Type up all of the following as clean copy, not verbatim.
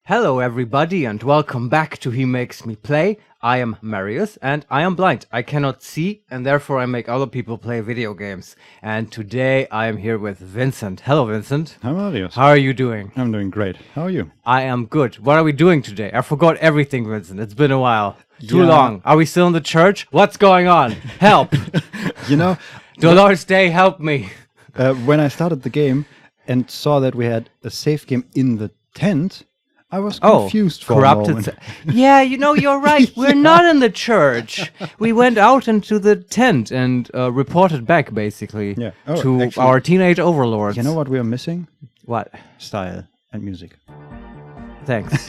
Hello everybody and welcome back to HeMakesMePlay. I am Marius and I am blind. I cannot see and therefore I make other people play video games. And today I am here with Vincent. Hello Vincent. Hi Marius. How are you doing? I'm doing great. How are you? I am good. What are we doing today? I forgot everything, Vincent. It's been a while. Too Yeah. long. Are we still in the church? What's going on? Help! You know, Dolores Day, help me. when I started the game and saw that we had a safe game in the tent, I was confused for a moment. Yeah, you know, you're right. We're not in the church. We went out into the tent and reported back, basically, Yeah. Oh, to actually, our teenage overlords. You know what we are missing? What? Style and music. Thanks.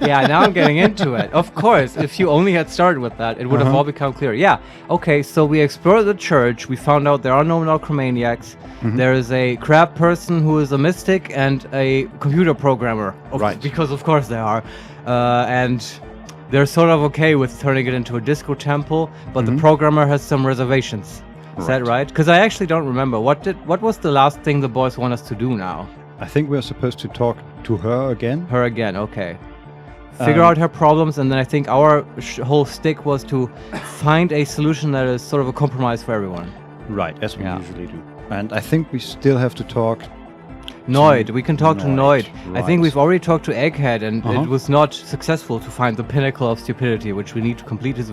Yeah, now I'm getting into it. Of course, if you only had started with that, it would have all become clear. Yeah, okay, so we explored the church. We found out there are no necromaniacs. There is a crab person who is a mystic and a computer programmer. Right. Because of course they are. And they're sort of okay with turning it into a disco temple, but the programmer has some reservations. Is that right? Because I actually don't remember. What was the last thing the boys want us to do now? I think we're supposed to talk to her again. Her again, okay. Figure out her problems, and then I think our whole stick was to find a solution that is sort of a compromise for everyone. Right, as we usually do. And I think we still have to talk Noid, we can talk to Noid. I think right. we've already talked to Egghead, and it was not successful to find the pinnacle of stupidity, which we need to complete his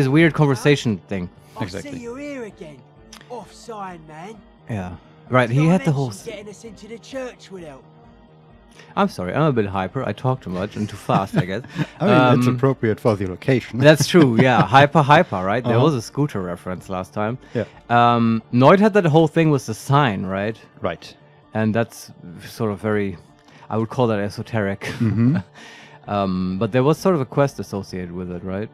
weird conversation thing. Exactly. I see you're here again. Offside, man. Yeah. Right, he had the whole... Getting us into the church would help. I'm sorry, I'm a bit hyper. I talk too much and too fast, I guess. I mean, that's appropriate for the location. That's true, yeah. Hyper, right? There was a scooter reference last time. Yeah. Noid had that whole thing with the sign, right? Right. And that's sort of very, I would call that esoteric. But there was sort of a quest associated with it, right?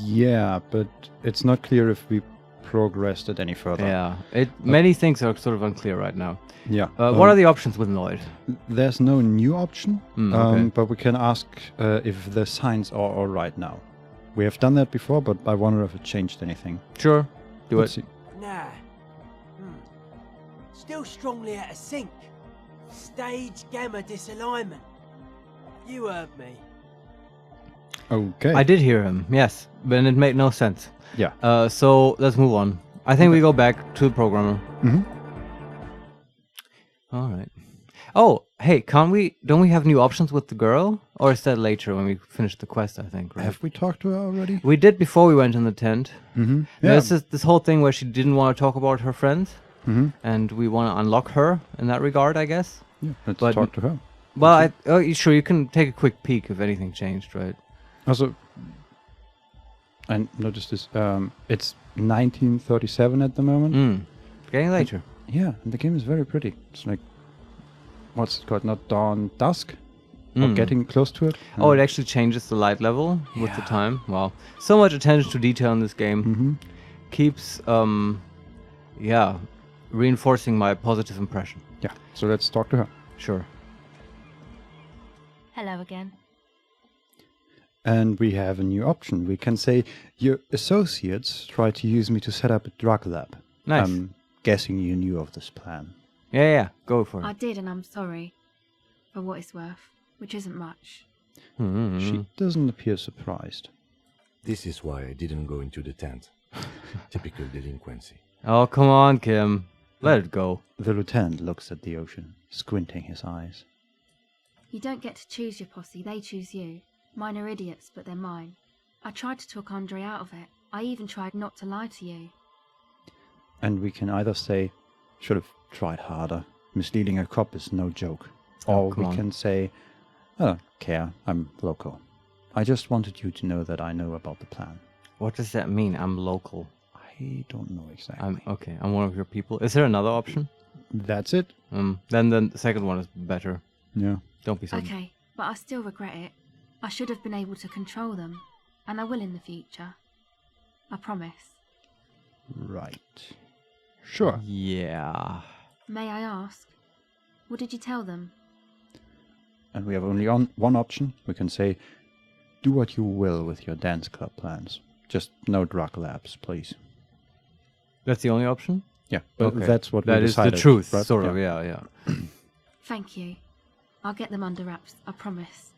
Yeah, but it's not clear if we progressed it any further. Yeah. Many things are sort of unclear right now. Yeah. What are the options with Noid? There's no new option, okay. but we can ask if the signs are all right now. We have done that before, but I wonder if it changed anything. Sure. Let's see. Nah. Still strongly at a sync. Stage gamma disalignment. You heard me. Okay. I did hear him, yes. But it made no sense. Yeah. So let's move on. I think we go back to the programmer. All right. Oh, hey, don't we have new options with the girl? Or is that later when we finish the quest, I think, right? Have we talked to her already? We did before we went in the tent. Yeah. There's this whole thing where she didn't want to talk about her friends. And we want to unlock her in that regard, I guess. Yeah, let's But- talk to her. Well, sure, you can take a quick peek if anything changed, right? Also, I noticed this. It's 1937 at the moment. Getting later. Yeah, and the game is very pretty. It's like, what's it called? Not dawn, dusk? Or getting close to it? Oh, it actually changes the light level with the time. Wow. So much attention to detail in this game. Keeps, reinforcing my positive impression. Yeah, so let's talk to her. Sure. Hello again. And we have a new option. We can say, your associates tried to use me to set up a drug lab. Nice. I'm guessing you knew of this plan. Yeah, go for I it. did, and I'm sorry. For what it's worth, which isn't much. She doesn't appear surprised. This is why I didn't go into the tent. Typical delinquency. Oh, come on, Kim. Let it go. The lieutenant looks at the ocean, squinting his eyes. You don't get to choose your posse, they choose you. Mine are idiots, but they're mine. I tried to talk Andre out of it. I even tried not to lie to you. And we can either say, should have tried harder. Misleading a cop is no joke. Or we can say, I don't care, I'm local. I just wanted you to know that I know about the plan. What does that mean? I'm local. I don't know exactly. I'm one of your people. Is there another option? That's it. Then the second one is better. Yeah. Don't be so... Okay, but I still regret it. I should have been able to control them. And I will in the future. I promise. Right. Sure. Yeah. May I ask? What did you tell them? And we have only one option. We can say, do what you will with your dance club plans. Just no drug labs, please. That's the only option? Yeah, but Okay. that's what we That is decided. the truth, right? sort of, yeah. Thank you. I'll get them under wraps, I promise.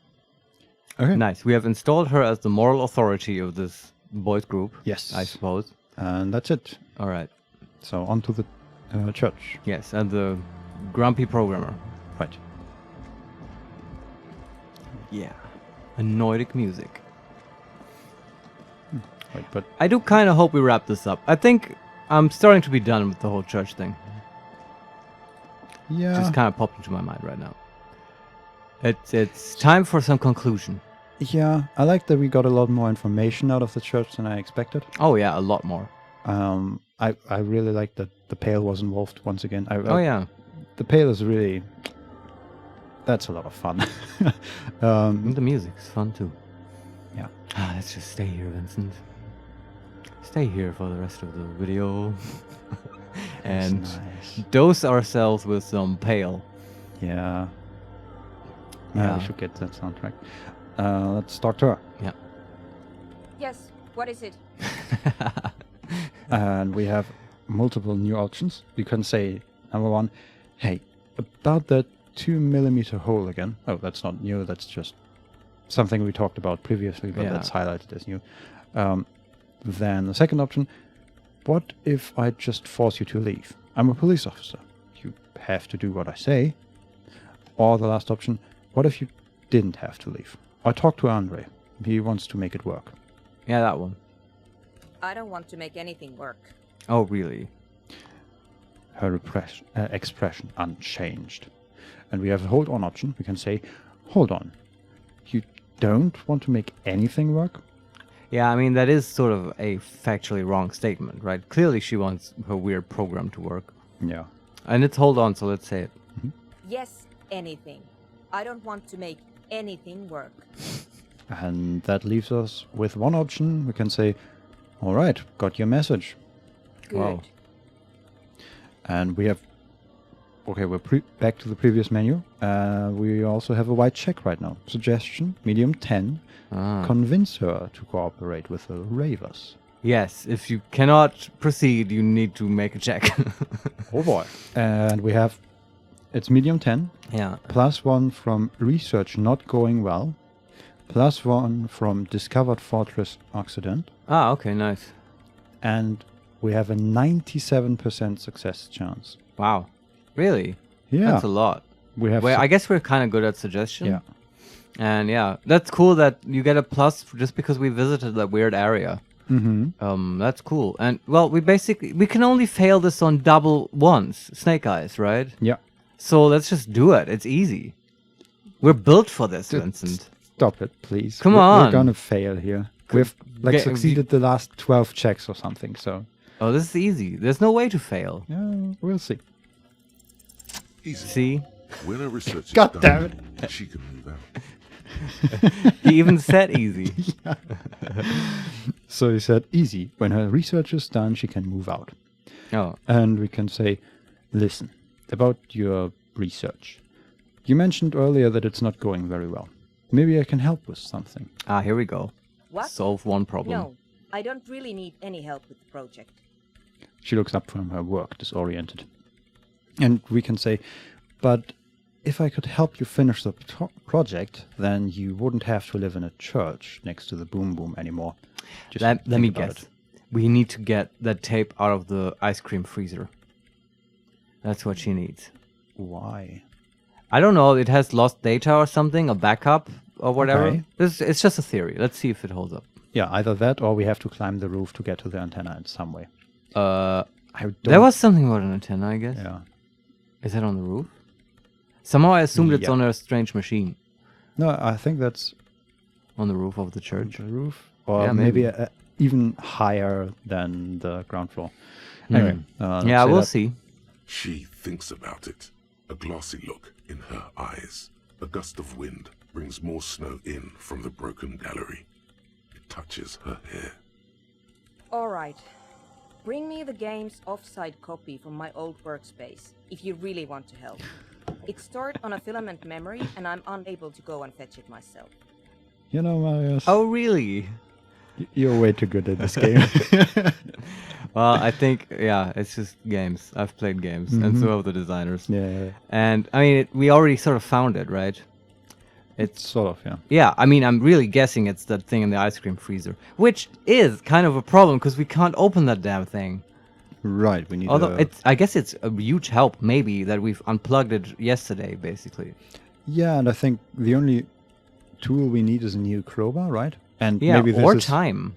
Okay. Nice. We have installed her as the moral authority of this boys group. Yes. I suppose. And that's it. All right. So on to the church. Yes, and the grumpy programmer. Right. Yeah. Noidic music. Right, but I do kind of hope we wrap this up. I think I'm starting to be done with the whole church thing. yeah. Just kind of popped into my mind right now. It's time for some conclusion. Yeah, I like that we got a lot more information out of the church than I expected. Oh yeah, a lot more. I really like that the Pale was involved once again. Oh yeah. The Pale is really... That's a lot of fun. And the music's fun too. Yeah. Let's just stay here, Vincent. Stay here for the rest of the video. And nice. dose ourselves with some Pale. Yeah. Yeah. We should get that soundtrack. Let's talk to her. Yeah. Yes, what is it? And we have multiple new options. You can say, number one, hey, about that 2mm hole again. Oh, that's not new. That's just something we talked about previously, but Yeah. that's highlighted as new. Then the second option, what if I just force you to leave? I'm a police officer. You have to do what I say. Or the last option, what if you didn't have to leave? I talked to Andre. He wants to make it work. Yeah, that one. I don't want to make anything work. Oh, really? Her expression unchanged. And we have a hold on option. We can say, hold on. You don't want to make anything work? Yeah, I mean, that is sort of a factually wrong statement, right? Clearly she wants her weird program to work. Yeah. And it's hold on, so let's say it. Yes, anything. I don't want to make anything work. And that leaves us with one option. We can say, all right, got your message. Good. Wow. And we have... Okay, we're back to the previous menu. We also have a white check right now. Suggestion, medium 10. Convince her to cooperate with the Ravers. Yes, if you cannot proceed, you need to make a check. Oh boy. And we have... It's medium 10. Yeah. +1 from research not going well. +1 from discovered fortress accident. Ah, okay, nice. And we have a 97% success chance. Wow. Really? Yeah. That's a lot. We have... Well, I guess we're kind of good at suggestion. Yeah. And yeah, that's cool that you get a plus just because we visited that weird area. Mm-hmm. That's cool. And well, we can only fail this on double once, Snake Eyes, right? Yeah. So let's just do it. It's easy. We're built for this, Vincent. Stop it, please. Come We're on. gonna fail here. We've succeeded the last 12 checks or something, so... Oh, this is easy. There's no way to fail. Yeah, we'll see. Easy. See? When a research is God done, damn she can move out. He even said easy. So he said, easy. When her research is done, she can move out. Oh. And we can say, listen, about your research. You mentioned earlier that it's not going very well. Maybe I can help with something. Ah, here we go. What? Solve one problem. No, I don't really need any help with the project. She looks up from her work, disoriented. And we can say, but if I could help you finish the project, then you wouldn't have to live in a church next to the Boom Boom anymore. Just Let me think about guess. it. We need to get that tape out of the ice cream freezer. That's what she needs. Why? I don't know. It has lost data or something, a backup or whatever. Okay. It's just a theory. Let's see if it holds up. Yeah, either that or we have to climb the roof to get to the antenna in some way. There was something about an antenna, I guess. Yeah. Is that on the roof? Somehow I assumed it's Yeah. on a strange machine No, I think that's on the roof of the church. the roof. Or Yeah, maybe maybe. even higher than the ground floor. Anyway. let's Yeah, say we'll that. see. She thinks about it. A glassy look in her eyes. A gust of wind brings more snow in from the broken gallery. It touches her hair. All right. Bring me the game's offside copy from my old workspace, if you really want to help. It's stored on a filament memory, and I'm unable to go and fetch it myself. You know, Marius, Oh, really? you're way too good at this game. Well, I think, it's just games. I've played games, and so have the designers. Yeah. And, I mean, we already sort of found it, right? It's sort of, yeah. Yeah, I mean, I'm really guessing it's that thing in the ice cream freezer, which is kind of a problem, because we can't open that damn thing. Right, we need Although, I guess it's a huge help, maybe, that we've unplugged it yesterday, basically. Yeah, and I think the only tool we need is a new crowbar, right? And Yeah, maybe this or is time.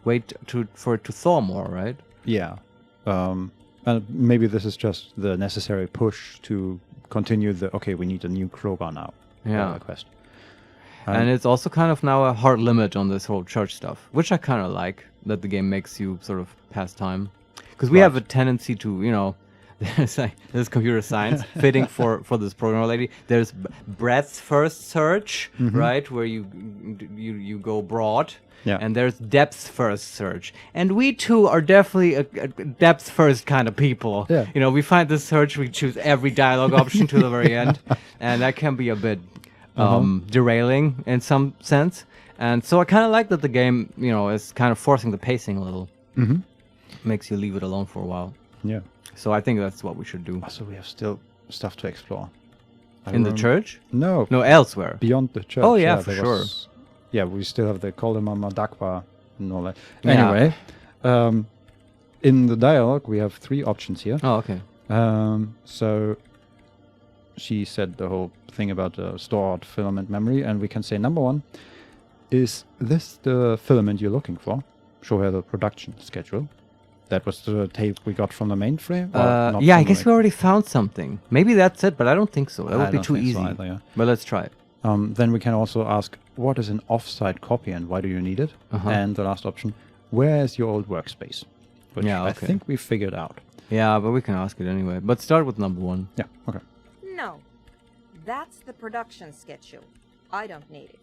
Wait for it to thaw more, right? Yeah. And maybe this is just the necessary push to continue we need a new crowbar now. Quest. And it's also kind of now a hard limit on this whole church stuff, which I kind of like, that the game makes you sort of pass time. Because we have a tendency to, there's computer science fitting for this programmer lady. There's breadth first search, right, where you go broad. Yeah. And there's depth first search. And we two are definitely a depth first kind of people. Yeah. We find the search, we choose every dialogue option to the very end. And that can be a bit derailing in some sense. And so I kind of like that the game, is kind of forcing the pacing a little. Mm-hmm. Makes you leave it alone for a while. Yeah. So I think that's what we should do. So we have still stuff to explore. In the church? No. No, elsewhere. Beyond the church. Oh, yeah, for sure. We still have the Koldemama Dakwa and all that. Yeah. Anyway, in the dialogue, we have 3 options here. Oh, okay. So she said the whole thing about the stored filament memory, and we can say number 1, is this the filament you're looking for? Show her the production schedule. That was the tape we got from the mainframe? I guess we already found something. Maybe that's it, but I don't think so. That would be too easy. So either, yeah. But let's try it. Then we can also ask, what is an offsite copy and why do you need it? And the last option, where is your old workspace? Which I think we figured out. Yeah, but we can ask it anyway. But start with number 1. Yeah, okay. No, that's the production schedule. I don't need it.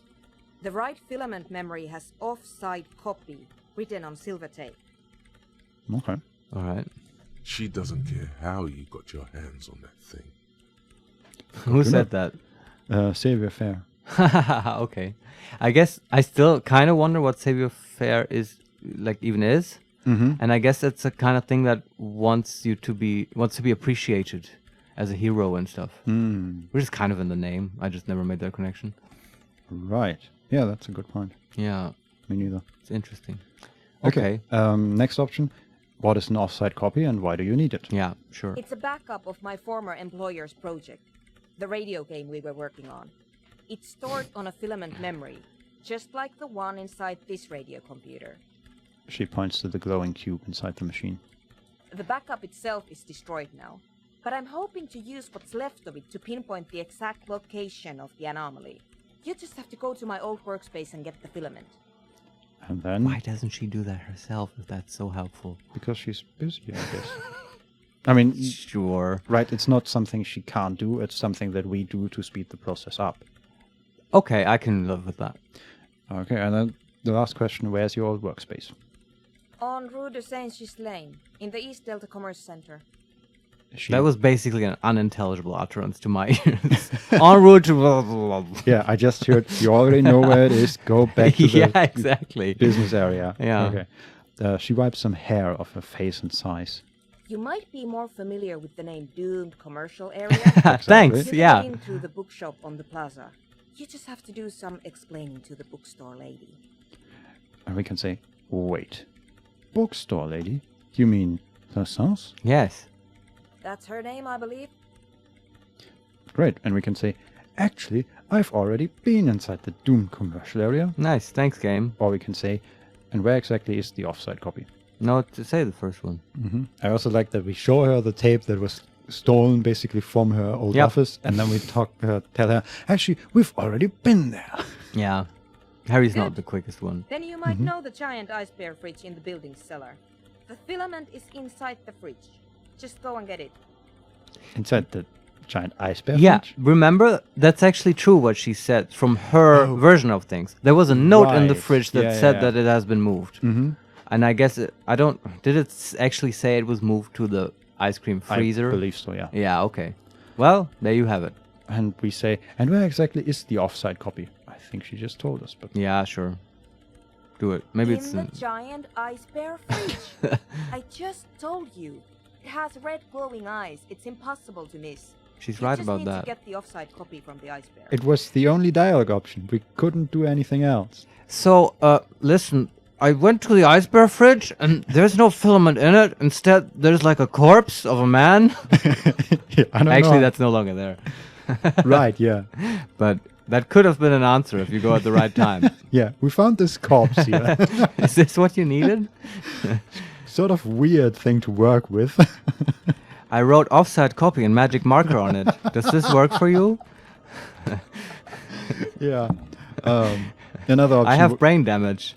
The right filament memory has offsite copy written on silver tape. Okay. All right. She doesn't care how you got your hands on that thing. Who said that? Savior Fair. Okay. I guess I still kind of wonder what Savior Fair is, is. Mm-hmm. And I guess it's a kind of thing that wants to be appreciated as a hero and stuff. Which is kind of in the name. I just never made that connection. Right. Yeah, that's a good point. Yeah. Me neither. It's interesting. Okay. Next option. What is an offsite copy and why do you need it? Yeah, sure. It's a backup of my former employer's project, the radio game we were working on. It's stored on a filament memory, just like the one inside this radio computer. She points to the glowing cube inside the machine. The backup itself is destroyed now, but I'm hoping to use what's left of it to pinpoint the exact location of the anomaly. You just have to go to my old workspace and get the filament. And then... Why doesn't she do that herself if that's so helpful? Because she's busy, I guess. I mean... Sure. Right, it's not something she can't do, it's something that we do to speed the process up. Okay, I can live with that. Okay, and then the last question, where's your old workspace? On Rue de Saint-Ghislain, in the East Delta Commerce Center. That was basically an unintelligible utterance to my ears. En route to... Yeah, I just heard, you already know where it is, go back to the exactly. business area. Yeah. Okay. She wipes some hair off her face and sighs. You might be more familiar with the name Doomed Commercial Area. Thanks, You yeah. get in through the bookshop on the plaza. You just have to do some explaining to the bookstore lady. And we can say, wait, bookstore lady? You mean La Sens? Yes. That's her name, I believe. Great, and we can say, actually, I've already been inside the Doom commercial area. Nice, thanks, game. Or we can say, and where exactly is the offsite copy? No, to say the first one. Mm-hmm. I also like that we show her the tape that was stolen basically from her old office, and then we tell her, actually, we've already been there. Yeah. Harry's not the quickest one. Then you might know the giant ice bear fridge in the building's cellar. The filament is inside the fridge. Just go and get it. Inside the giant ice bear Yeah, fridge? remember? That's actually true what she said from her version of things. There was a note in the Right. fridge that said that it has been moved. Mm-hmm. And I guess, did it actually say it was moved to the ice cream freezer? I believe so, yeah. Yeah, okay. Well, there you have it. And we say, and where exactly is the offsite copy? I think she just told us, but... Yeah, sure. do it. Maybe in it's the giant ice bear fridge. I just told you. It has red glowing eyes. It's impossible to miss. She's You right just about need that. to get the offside copy from the ice bear. It was the only dialogue option. We couldn't do anything else. So, listen, I went to the ice bear fridge and there's no filament in it. Instead, there's like a corpse of a man. Yeah, I don't Actually, know. that's no longer there. Right, yeah. But that could have been an answer if you go at the right time. Yeah, we found this corpse here. Is this what you needed? Sort of weird thing to work with. I wrote offside copy and magic marker on it. Does this work for you? Yeah. Another option. I have brain damage.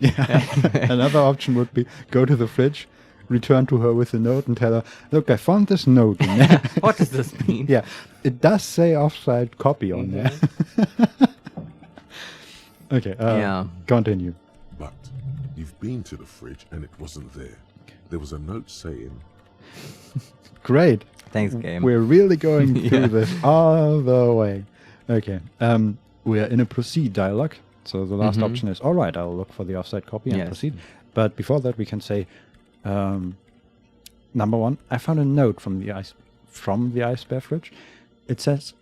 Another option would be go to the fridge, return to her with a note, and tell her, "Look, I found this note in there." What does this mean? Yeah, it does say offside copy on there. Okay. Yeah. Continue. But you've been to the fridge and it wasn't there. There was a note saying, Great. Thanks, game. We're really going through Yeah. this all the way. Okay. We're in a proceed dialogue. So the last option is, all right, I'll look for the offside copy and Yes. proceed. But before that, we can say, number one, I found a note from the ice bear fridge. It says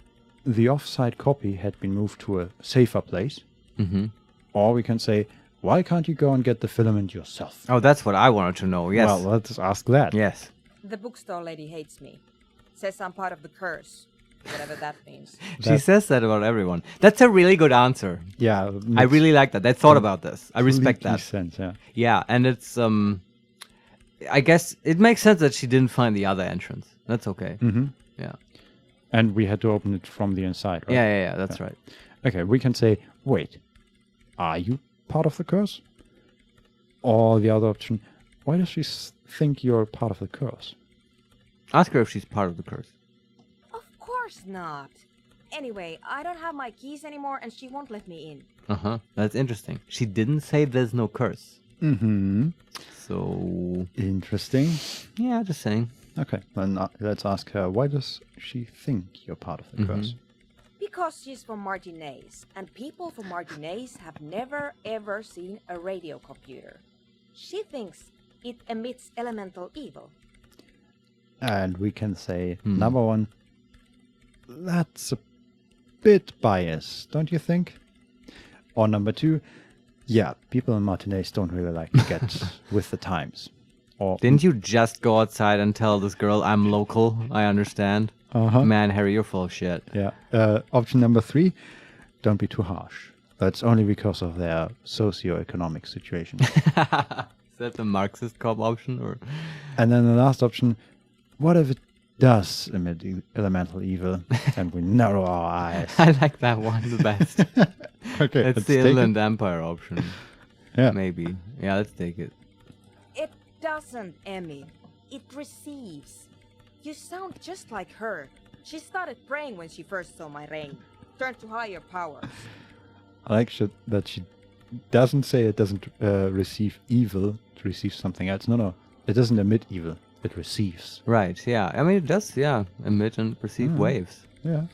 the offside copy had been moved to a safer place. Mm-hmm. Or we can say, why can't you go and get the filament yourself? Oh, that's what I wanted to know. Yes. Well, let's ask that. Yes. The bookstore lady hates me. Says I'm part of the curse. Whatever that means. She says that about everyone. That's a really good answer. Yeah. I really like that. They thought about this. I respect that. Sense, yeah. Yeah, and it's I guess it makes sense that she didn't find the other entrance. That's okay. Mm-hmm. Yeah. And we had to open it from the inside, right? Yeah, that's right. Okay, we can say, wait, are you part of the curse? Or the other option, why does she think you're part of the curse? Ask her if she's part of the curse. Of course not. Anyway, I don't have my keys anymore and she won't let me in. Uh-huh. That's interesting. She didn't say there's no curse. Mm-hmm. So, Interesting. yeah, just saying. Okay, then let's ask her, why does she think you're part of the curse? Because she's from Martinez, and people from Martinez have never ever seen a radio computer. She thinks it emits elemental evil. And we can say, number one, that's a bit biased, don't you think? Or number two, yeah, people in Martinez don't really like to get with the times. Or Didn't you just go outside and tell this girl, I'm local, I understand? Uh-huh. Man, Harry, you're full of shit. Yeah. Option number three, don't be too harsh. That's only because of their socio-economic situation. Is that the Marxist cop option? Or And then the last option, what if it does emit elemental evil and we narrow our eyes? I like that one the best. Okay, It's let's the take it. Inland Empire option. Yeah. Maybe. Yeah, let's take it. It doesn't emit. It receives. You sound just like her. She started praying when she first saw my ring. Turned to higher powers. I like that she doesn't say it doesn't receive evil to receive something else. No. It doesn't emit evil. It receives. Right, yeah. I mean, it does, yeah, emit and perceive waves. Yeah.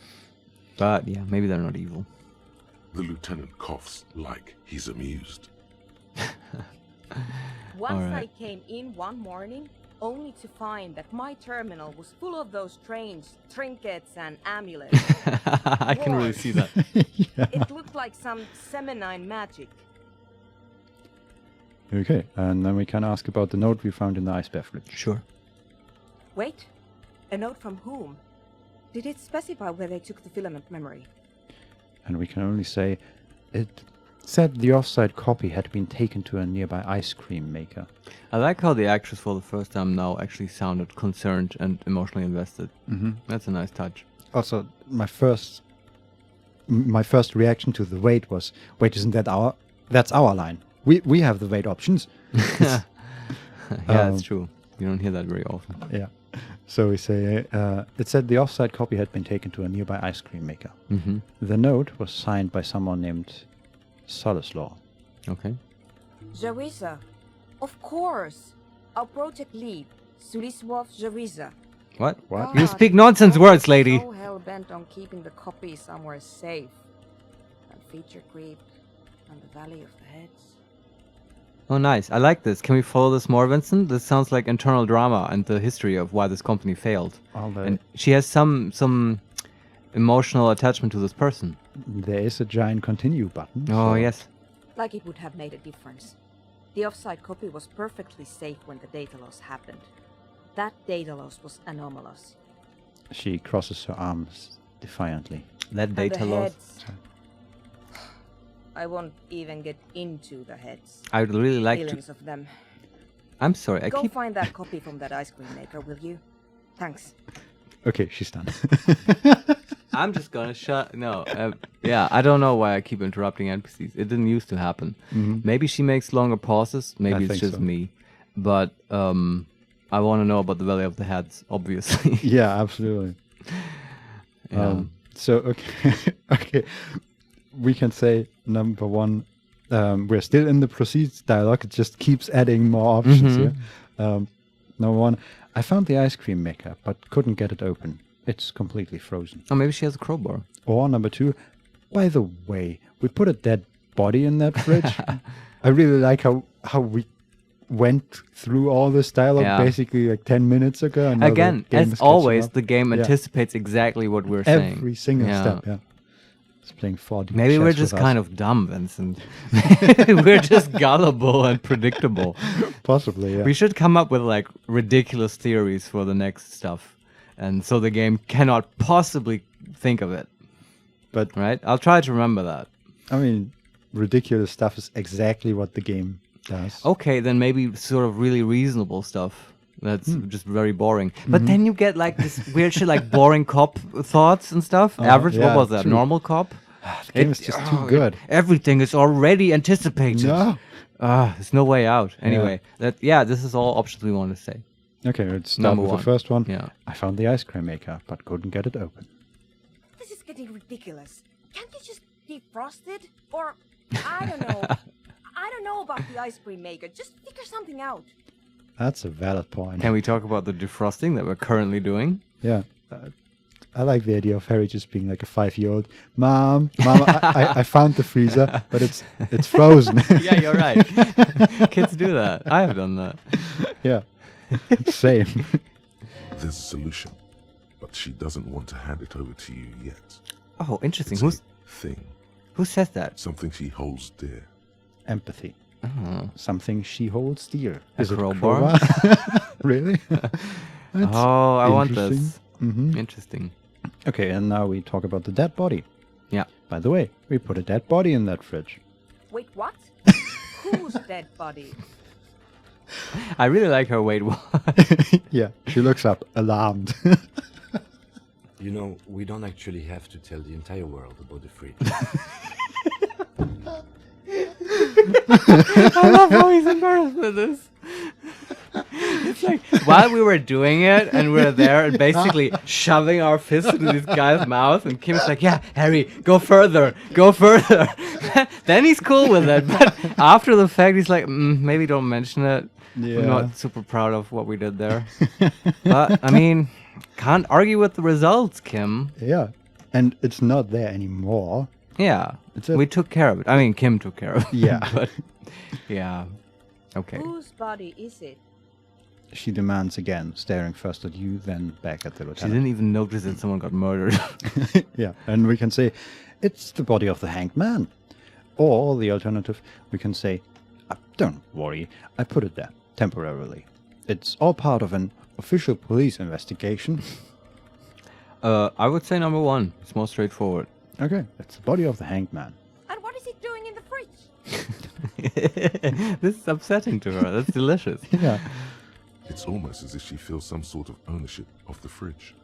But, yeah, maybe they're not evil. the lieutenant coughs like he's amused. Once Alright. I came in one morning, only to find that my terminal was full of those strange trinkets and amulets. I can really see that. It looked like some Semenine magic. Okay, and then we can ask about the note we found in the ice bear fridge. Sure. Wait, a note from whom? Did it specify where they took the filament memory? And we can only say it said the offside copy had been taken to a nearby ice cream maker. I like how the actress for the first time now actually sounded concerned and emotionally invested. Mm-hmm. That's a nice touch. Also, my first reaction to the wait was, wait, isn't that that's our line? We have the wait options. Yeah, that's true. You don't hear that very often. Yeah. So we say, it said the offside copy had been taken to a nearby ice cream maker. Mm-hmm. The note was signed by someone named Solaslaw. Okay. Jawiza. Of course. Our project lead, Suliswov Jawiza. What? What? You speak nonsense words, lady. So hell-bent on keeping the copy somewhere safe. And feature creep and the Valley of the Heads. Oh, nice. I like this. Can we follow this more, Vincent? This sounds like internal drama and the history of why this company failed. And she has some emotional attachment to this person. There is a giant continue button. Oh, so yes. Like it would have made a difference. The offside copy was perfectly safe when the data loss happened. That data loss was anomalous. She crosses her arms defiantly. That And data the loss. heads. I won't even get into the heads. I would really like to. Millions of them. I'm sorry. I Go keep. find that copy from that ice cream maker, will you? Thanks. Okay, she's done. I'm just gonna shut. No. Yeah, I don't know why I keep interrupting NPCs. It didn't used to happen. Maybe she makes longer pauses. Maybe it's think just so. me. But I want to know about the Valley of the Heads, obviously. Yeah, absolutely. Yeah. So, okay. Okay. We can say, number one, we're still in the proceeds dialogue. It just keeps adding more options here. Number one, I found the ice cream maker, but couldn't get it open. It's completely frozen. Oh, maybe she has a crowbar. Or number two, by the way, we put a dead body in that fridge. I really like how we went through all this dialogue basically like 10 minutes ago. And now the Again, game as is catching always, up. the game Yeah. anticipates exactly what we're saying. Every single step, yeah. It's playing 4D. Maybe we're just kind of dumb, Vincent. We're just gullible and predictable. Possibly, yeah. We should come up with like ridiculous theories for the next stuff. And so the game cannot possibly think of it. But Right? I'll try to remember that. I mean, ridiculous stuff is exactly what the game does. Okay, then maybe sort of really reasonable stuff. That's just very boring. But then you get like this weird shit like boring cop thoughts and stuff. Average, yeah, what was that? true. Normal cop? The game is just too good. Everything is already anticipated. No. There's no way out. Anyway, this is all options we want to say. Okay, let's start Number with one. the first one. Yeah. I found the ice cream maker, but couldn't get it open. This is getting ridiculous. Can't you just defrost it? Or, I don't know. I don't know about the ice cream maker. Just figure something out. That's a valid point. Can we talk about the defrosting that we're currently doing? Yeah. I like the idea of Harry just being like a 5-year-old. Mom, I found the freezer, but it's frozen. Yeah, you're right. Kids do that. I have done that. Yeah. Same. There's a solution, but she doesn't want to hand it over to you yet. Oh, interesting. It's Who's a thing, who says that? something she holds dear. Empathy. Oh, Something she holds dear. A Is it crowbar? Really? That's oh, I want this. interesting. Interesting. Okay, and now we talk about the dead body. Yeah. By the way, we put a dead body in that fridge. Wait, what? Whose dead body? I really like her weight watch. Yeah, she looks up, alarmed. You know, we don't actually have to tell the entire world about the fridge. I love how he's embarrassed with this. It's like while we were doing it and we were there and basically shoving our fists into this guy's mouth, and Kim's like, "Yeah, Harry, go further, go further." Then he's cool with it, but after the fact, he's like, "Maybe don't mention it." Yeah. I'm not super proud of what we did there, but I mean, can't argue with the results, Kim. Yeah, and it's not there anymore. Yeah, It's a- we took care of it. I mean, Kim took care of it. Yeah. but yeah, okay. Whose body is it? She demands again, staring first at you, then back at the She lieutenant. didn't even notice that someone got murdered. Yeah, and we can say, it's the body of the hanged man. Or the alternative, we can say, don't worry, I put it there, temporarily. It's all part of an official police investigation. I would say number one. It's more straightforward. Okay, it's the body of the hanged man. And what is it doing in the fridge? This is upsetting to her. That's delicious. Yeah. It's almost as if she feels some sort of ownership of the fridge.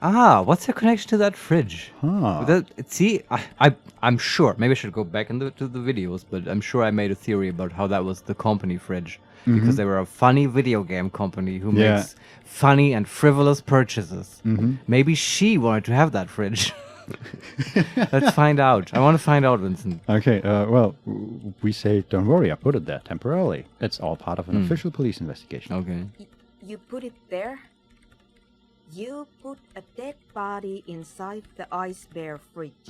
Ah, what's her connection to that fridge? Huh. See, I'm sure. Maybe I should go back to the videos, but I'm sure I made a theory about how that was the company fridge. Because they were a funny video game company who Yeah. makes funny and frivolous purchases. Maybe she wanted to have that fridge. Let's find out. I want to find out, Vincent. Okay, well, we say, don't worry, I put it there temporarily. It's all part of an official police investigation. Okay. You put it there? You put a dead body inside the ice bear fridge.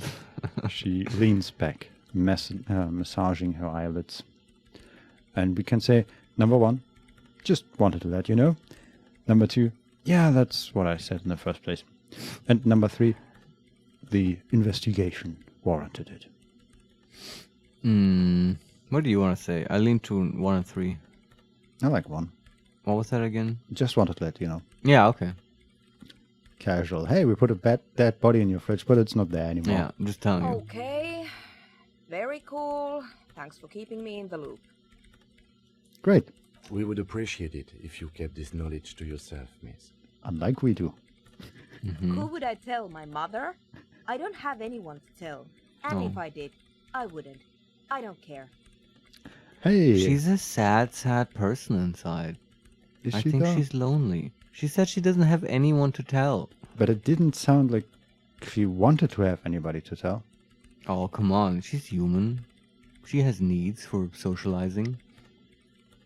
She leans back, massaging her eyelids. And we can say, number 1, just wanted to let you know. Number 2, yeah, that's what I said in the first place. And number 3, the investigation warranted it. What do you want to say? I lean to 1 and 3. I like 1. What was that again? Just wanted to let you know. Yeah, okay. Casual. Hey, we put a dead body in your fridge, but it's not there anymore. Yeah, I'm just telling you. Okay. Very cool. Thanks for keeping me in the loop. Great. We would appreciate it if you kept this knowledge to yourself, miss. Unlike we do. Who would I tell? My mother? I don't have anyone to tell. And if I did, I wouldn't. I don't care. Hey. She's a sad, sad person inside. Is I she think though? she's lonely. She said she doesn't have anyone to tell. But it didn't sound like she wanted to have anybody to tell. Oh, come on. She's human. She has needs for socializing.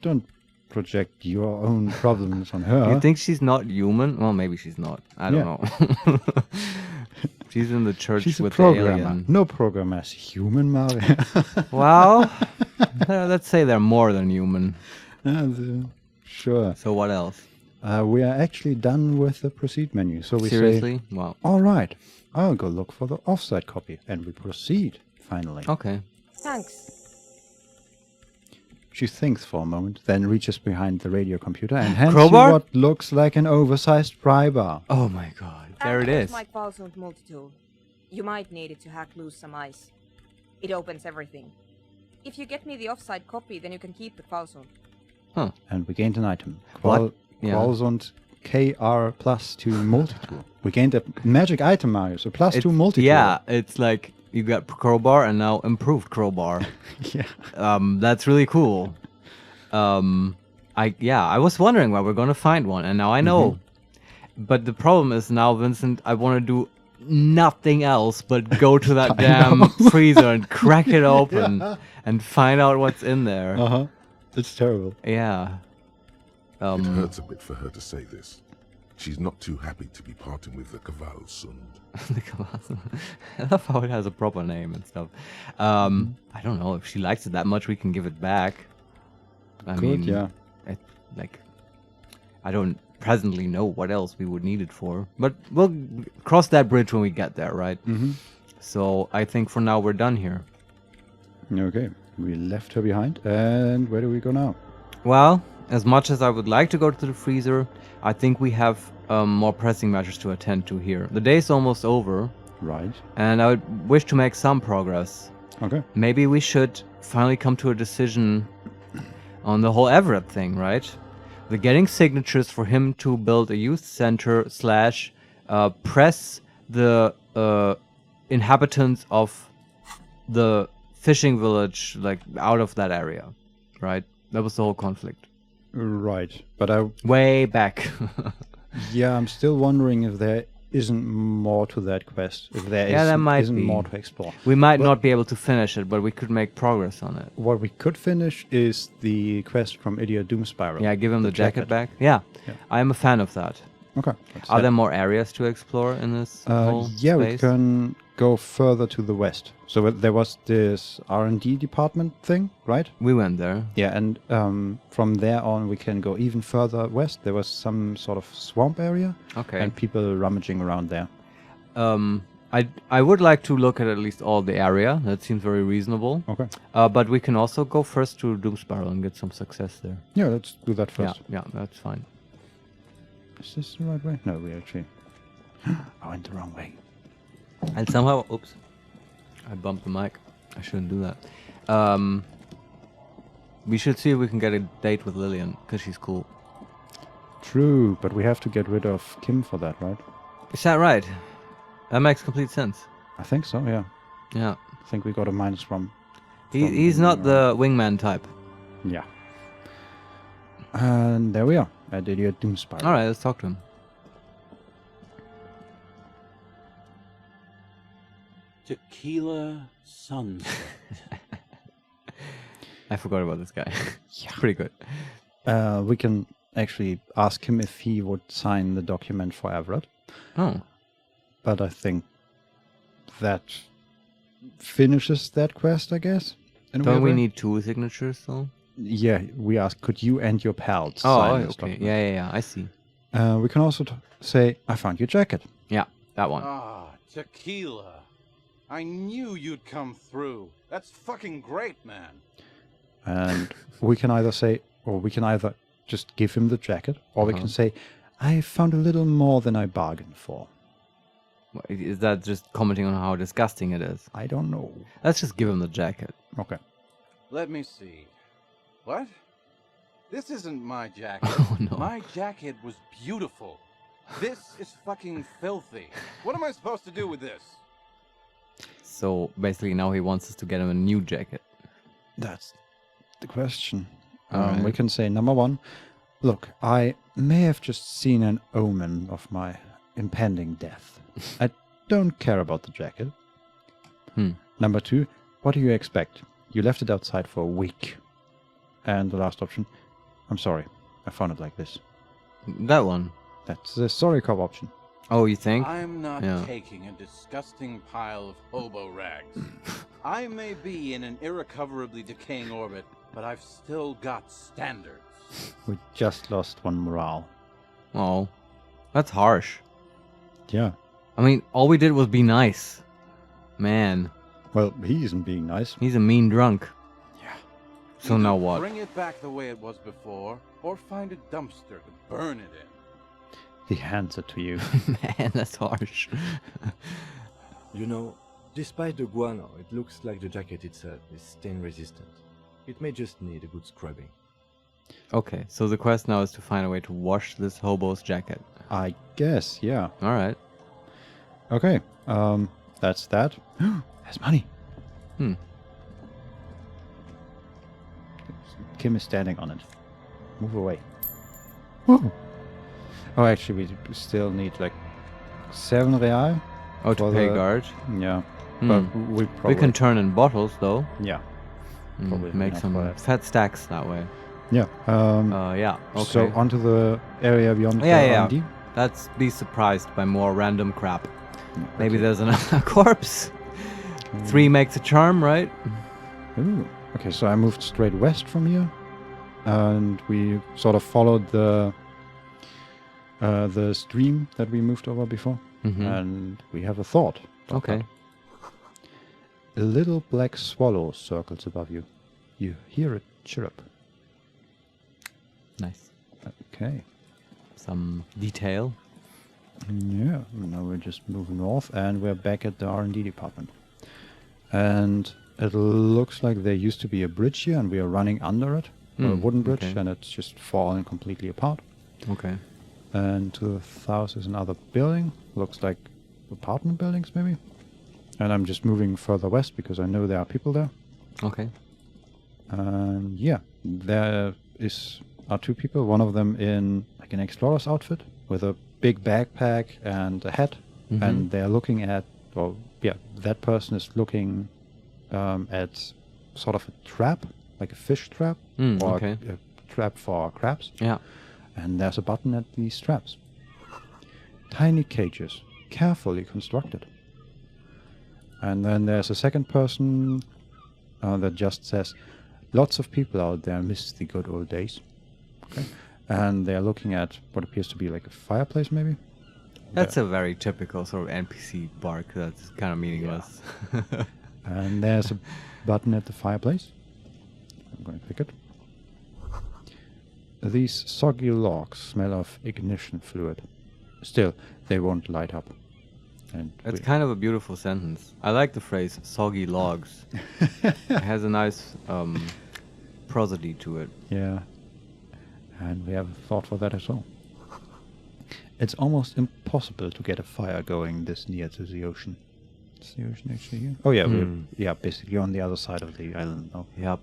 Don't project your own problems on her. You think she's not human? Well, maybe she's not. I don't know. She's in the church She's a with the programmer. alien. No programmer is human, Mario. Well, let's say they're more than human. Sure. So what else? We are actually done with the proceed menu. So we Seriously? say, Wow. all right, I'll go look for the offside copy. And we proceed, finally. Okay. Thanks. She thinks for a moment, then reaches behind the radio computer and hands Crowbar? you what looks like an oversized pry bar. Oh my god. There it Here's is. my confront multitool. You might need it to hack loose some ice. It opens everything. If you get me the offside copy, then you can keep the confront. Huh. And we gained an item. What? Yeah. Qualsund KR plus 2 multitool. We gained a magic item, Mario, so plus 2 multitool. Yeah, it's like you got crowbar and now improved crowbar. Yeah. That's really cool. I was wondering where we're gonna find one, and now I know. But the problem is now, Vincent, I want to do nothing else but go to that damn freezer and crack it open and find out what's in there. Uh-huh. It's terrible. Yeah. It hurts a bit for her to say this. She's not too happy to be parting with the Kvalsund. I love how it has a proper name and stuff. I don't know if she likes it that much. We can give it back. I mean, yeah. I don't presently know what else we would need it for, but we'll cross that bridge when we get there, right? So I think for now we're done here. Okay. We left her behind, and where do we go now? Well, as much as I would like to go to the freezer, I think we have more pressing matters to attend to here. The day's almost over. Right. And I would wish to make some progress. Okay. Maybe we should finally come to a decision on the whole Everett thing, right? We're getting signatures for him to build a youth center / press the inhabitants of the fishing village out of that area, right? That was the whole conflict. Right. But way back. Yeah, I'm still wondering if there isn't more to that quest. If there isn't more to explore. We might not be able to finish it, but we could make progress on it. What we could finish is the quest from Idiot Doom Spiral. Yeah, give him the jacket back. Yeah, I am a fan of that. Okay. Are there more areas to explore in this whole yeah, space? we can go further to the west. So there was this R&D department thing, right? We went there. Yeah, and from there on we can go even further west. There was some sort of swamp area. Okay. And people rummaging around there. I would like to look at least all the area. That seems very reasonable. Okay. But we can also go first to Doom Spiral and get some success there. Yeah, let's do that first. Yeah, that's fine. Is this the right way? No, we actually... I went the wrong way. And somehow... Oops. I bumped the mic. I shouldn't do that. We should see if we can get a date with Lillian, because she's cool. True, but we have to get rid of Kim for that, right? Is that right? That makes complete sense. I think so, yeah. Yeah. I think we got a minus from... He's not the wingman type. Yeah. And there we are, at Idiot Doom Spiral. Alright, let's talk to him. Tequila Sunset. I forgot about this guy. Yeah. Pretty good. We can actually ask him if he would sign the document for Everett. Oh. But I think that finishes that quest, I guess. Don't we need 2 signatures, though? Yeah, we ask, could you and your pals Oh, sign this okay. document? Yeah. I see. We can also say, I found your jacket. Yeah, that one. Ah, tequila. I knew you'd come through. That's fucking great, man. And we can either say, or we can either just give him the jacket, or we can say, I found a little more than I bargained for. Is that just commenting on how disgusting it is? I don't know. Let's just give him the jacket. Okay. Let me see. What? This isn't my jacket. Oh, no. My jacket was beautiful. This is fucking filthy. What am I supposed to do with this? So basically now he wants us to get him a new jacket. That's the question. Alright. We can say, number one, look, I may have just seen an omen of my impending death. I don't care about the jacket. Number two, what do you expect? You left it outside for a week. And the last option, I'm sorry, I found it like this. That one. That's the sorry cop option. Oh, you think? I'm not Yeah. taking a disgusting pile of hobo rags. I may be in an irrecoverably decaying orbit, but I've still got standards. We just lost one morale. Oh, that's harsh. Yeah. I mean, all we did was be nice. Man, Well, he isn't being nice. he's a mean drunk. Yeah. So now what? Bring it back the way it was before, or find a dumpster to burn it in. He hands it to you. Man, that's harsh. You know, despite the guano, it looks like the jacket itself is stain resistant. It may just need a good scrubbing. Okay, so the quest now is to find a way to wash this hobo's jacket. I guess, yeah. Alright. Okay, that's that. There's money. Kim is standing on it. Move away. Whoa. Oh, actually, we still need like 7 real. Oh, to For pay the- guard. Yeah, but we probably We can turn in bottles, though. Yeah, probably Make enough some for that. fat stacks that way. yeah. Yeah, okay. So onto the area beyond the Yeah. R&D. Let's be surprised by more random crap. Maybe there's another corpse. 3 makes a charm, right? Ooh. Okay, so I moved straight west from here, and we sort of followed the stream that we moved over before, and we have a thought. about Okay. that. A little black swallow circles above you. You hear it chirrup. Nice. Okay. Some detail. Yeah. Now we just move north, and we're back at the R&D department. And it looks like there used to be a bridge here, and we are running under it. A wooden bridge, okay. and it's just fallen completely apart. Okay. And to the south is another building. Looks like apartment buildings, maybe. And I'm just moving further west because I know there are people there. Okay. And yeah, there are 2 people. One of them in like an explorer's outfit with a big backpack and a hat. And they're looking at, well, yeah, that person is looking at sort of a trap, like a fish trap, or okay. a trap for crabs. Yeah. And there's a button at these straps. Tiny cages, carefully constructed. And then there's a second person that just says, lots of people out there miss the good old days. Okay. And they're looking at what appears to be like a fireplace, maybe? That's a very typical sort of NPC bark. That's kind of meaningless. And there's a button at the fireplace. I'm going to pick it. These soggy logs smell of ignition fluid. Still, they won't light up. And It's kind of a beautiful sentence. I like the phrase "soggy logs." It has a nice prosody to it. yeah. And we have a thought for that as well. It's almost impossible to get a fire going this near to the ocean. Is the ocean actually here? Oh yeah, we're basically on the other side of the island now. Yep.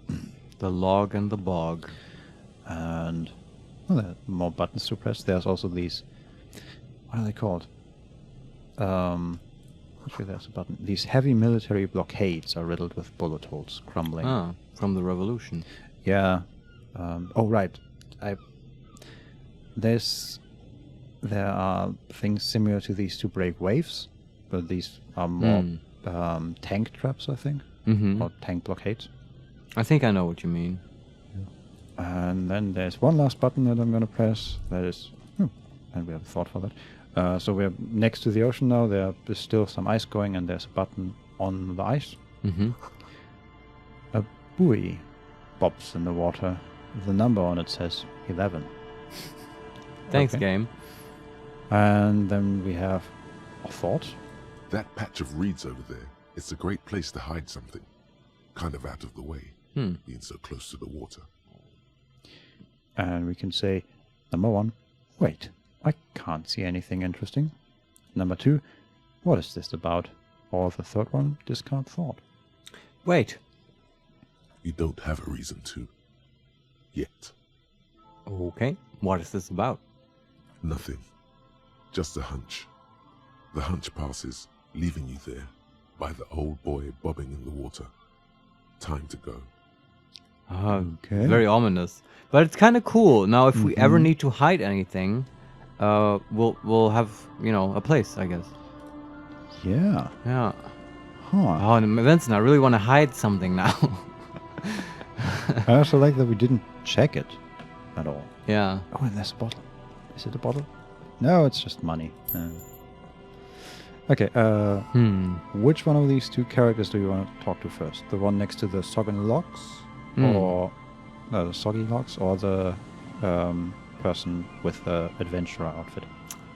The log and the bog. And well, there are more buttons to press. There's also these, what are they called? Actually, there's a button. These heavy military blockades are riddled with bullet holes, crumbling. Ah, from the revolution. Yeah. Oh right. There are things similar to these to break waves, but these are more tank traps, I think, or tank blockades. I think I know what you mean. And then there's one last button that I'm going to press. That is... and we have a thought for that. So we're next to the ocean now. There is still some ice going, and there's a button on the ice. Mm-hmm. A buoy bobs in the water. The number on it says 11. Thanks, game. And then we have a thought. That patch of reeds over there, it's a great place to hide something. Kind of out of the way, being so close to the water. And we can say, number 1, wait, I can't see anything interesting. Number 2, what is this about? Or the third one, discard thought. Wait. You don't have a reason to. Yet. Okay. What is this about? Nothing. Just a hunch. The hunch passes, leaving you there, by the old boy bobbing in the water. Time to go. Okay. Very ominous. But it's kind of cool. Now, if we ever need to hide anything, we'll have, a place, I guess. Yeah. Yeah. Huh. Oh, and Vincent, I really want to hide something now. I also like that we didn't check it at all. Yeah. Oh, and there's a bottle. Is it a bottle? No, it's just money. Okay, which one of these two characters do you want to talk to first? The one next to the Soggy logs? Or the Soggy logs? Or the person with the adventurer outfit?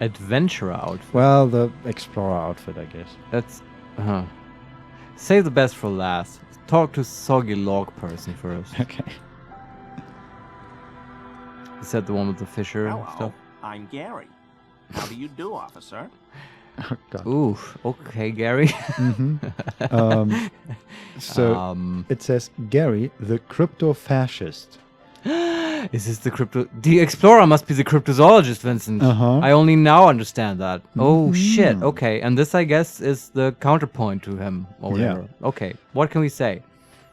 Adventurer outfit? Well, the explorer outfit, I guess. That's... Save the best for last. Talk to Soggy log person first. Okay. Is that the one with the fisher Hello, stuff? I'm Gary. How do you do, officer? Oh, God. Ooh, okay, Gary. So it says, Gary, the cryptofascist. Is this the crypto... The explorer must be the cryptozoologist, Vincent. I only now understand that. Oh, shit. Okay, and this, I guess, is the counterpoint to him, or whatever. Yeah. Okay, what can we say?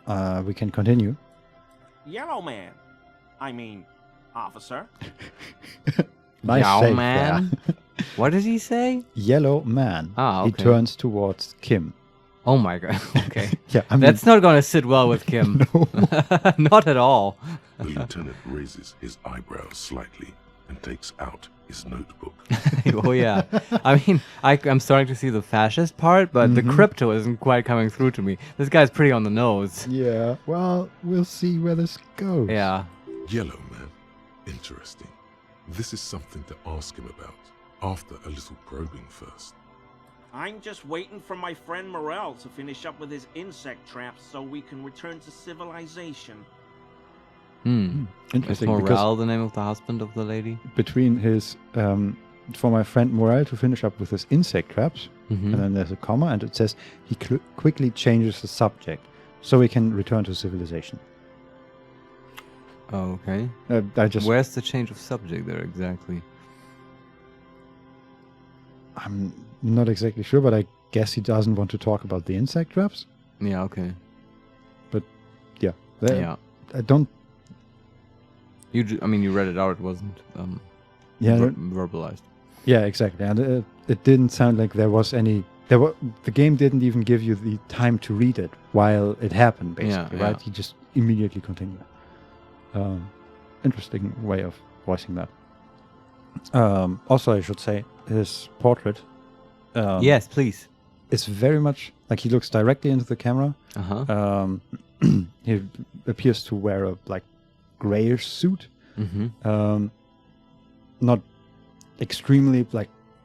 We can continue. Yellow man. I mean, officer. Nice Yellow save man? there. What did he say? Yellow man. Ah, He okay. turns towards Kim. Oh my god, okay. Yeah, I mean, That's not gonna sit well with Kim. Not at all. The lieutenant raises his eyebrows slightly and takes out his notebook. Oh yeah. I mean, I'm starting to see the fascist part, but the crypto isn't quite coming through to me. This guy's pretty on the nose. Yeah, well, we'll see where this goes. Yeah. Yellow man. Interesting. This is something to ask him about, after a little probing first. I'm just waiting for my friend Morel to finish up with his insect traps so we can return to civilization. Is Interesting, Morale the name of the husband of the lady? between his, for my friend Morel to finish up with his insect traps, and then there's a comma, and it says he quickly changes the subject, so we can return to civilization. Oh, okay. I just, Where's the change of subject there exactly? I'm not exactly sure, but I guess he doesn't want to talk about the insect traps. Yeah, okay. But yeah, Yeah. I don't. I mean, you read it out. It wasn't verbalized. Yeah, exactly, and it didn't sound like there was any. The game didn't even give you the time to read it while it happened. Basically, Yeah, right? yeah. He just immediately continued. Interesting way of voicing that. Also, I should say his portrait. Yes, please. It's very much like he looks directly into the camera. He appears to wear a grayish suit. Not extremely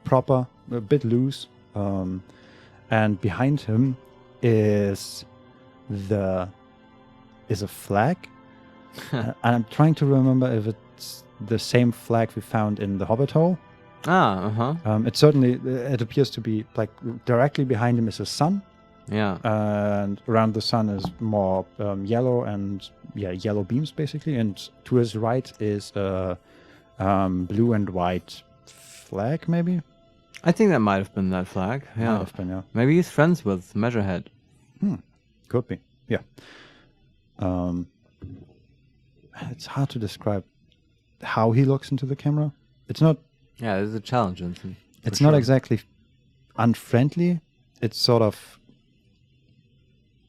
proper, a bit loose. And behind him is a flag. And I'm trying to remember if it's the same flag we found in the Hobbit hole. It appears to be directly behind him is a sun. Yeah. And around the sun is more yellow and yellow beams basically. And to his right is a blue and white flag, maybe. I think that might have been that flag. Yeah. Might have been, yeah. Maybe he's friends with Measurehead. Could be. Yeah. It's hard to describe how he looks into the camera. It's not. Yeah, it's a challenge, Vincent. It's not exactly unfriendly. It's sort of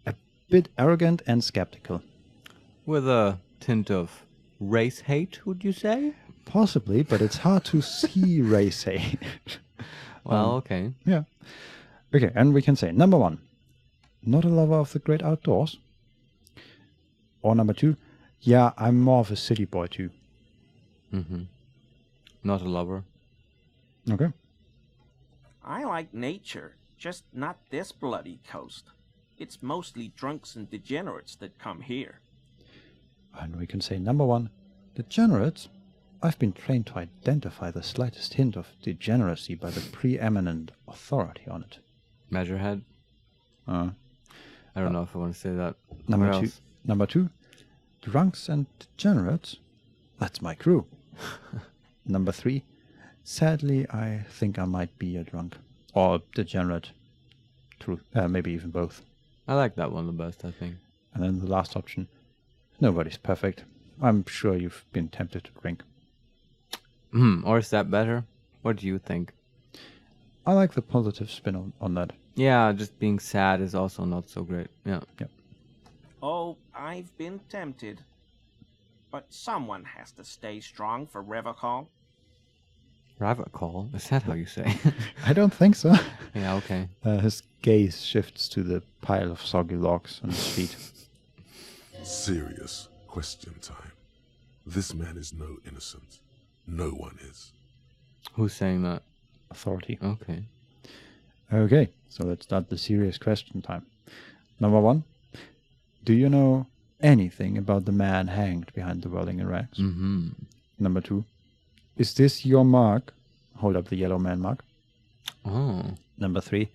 a bit arrogant and skeptical. With a tint of race hate, would you say? Possibly, but it's hard to see race hate. Well, okay. Yeah. Okay, and we can say, number 1, not a lover of the great outdoors. Or number 2, yeah, I'm more of a city boy too. Mm-hmm. Not a lover. Okay. I like nature, just not this bloody coast. It's mostly drunks and degenerates that come here. And we can say, number 1, degenerates. I've been trained to identify the slightest hint of degeneracy by the preeminent authority on it. Measurehead. I don't know if I want to say that. Number two, drunks and degenerates. That's my crew. Number 3, sadly, I think I might be a drunk or degenerate. True, maybe even both. I like that one the best, I think. And then the last option, nobody's perfect. I'm sure you've been tempted to drink. Or is that better? What do you think? I like the positive spin on that. Yeah, just being sad is also not so great. Yeah. Oh, I've been tempted. But someone has to stay strong for Revacall. Revacall? Is that how you say? I don't think so. Yeah, okay. His gaze shifts to the pile of soggy logs on his feet. Serious question time. This man is no innocent. No one is. Who's saying that? Authority. Okay. Okay, so let's start the serious question time. Number 1, do you know anything about the man hanged behind the welding and rags? Mm-hmm. Number 2, is this your mark? Hold up the yellow man mark. Oh. Number 3,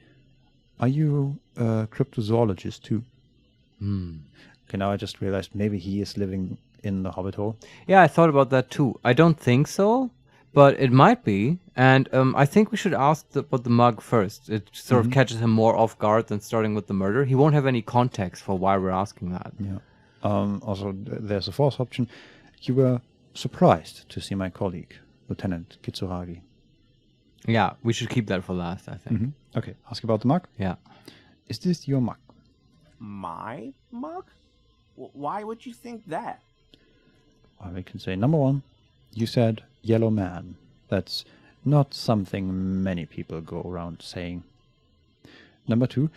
are you a cryptozoologist too? Okay, now I just realized maybe he is living in the Hobbit hole. Yeah, I thought about that too. I don't think so, but it might be. And I think we should ask about the mug first. It sort of catches him more off guard than starting with the murder. He won't have any context for why we're asking that. Yeah. Also, there's a fourth option. You were surprised to see my colleague, Lieutenant Kitsuragi. Yeah, we should keep that for last, I think. Okay, ask about the mug. Yeah. Is this your mug? My mug? Why would you think that? Well, we can say, number 1, you said yellow man. That's not something many people go around saying. Number 2,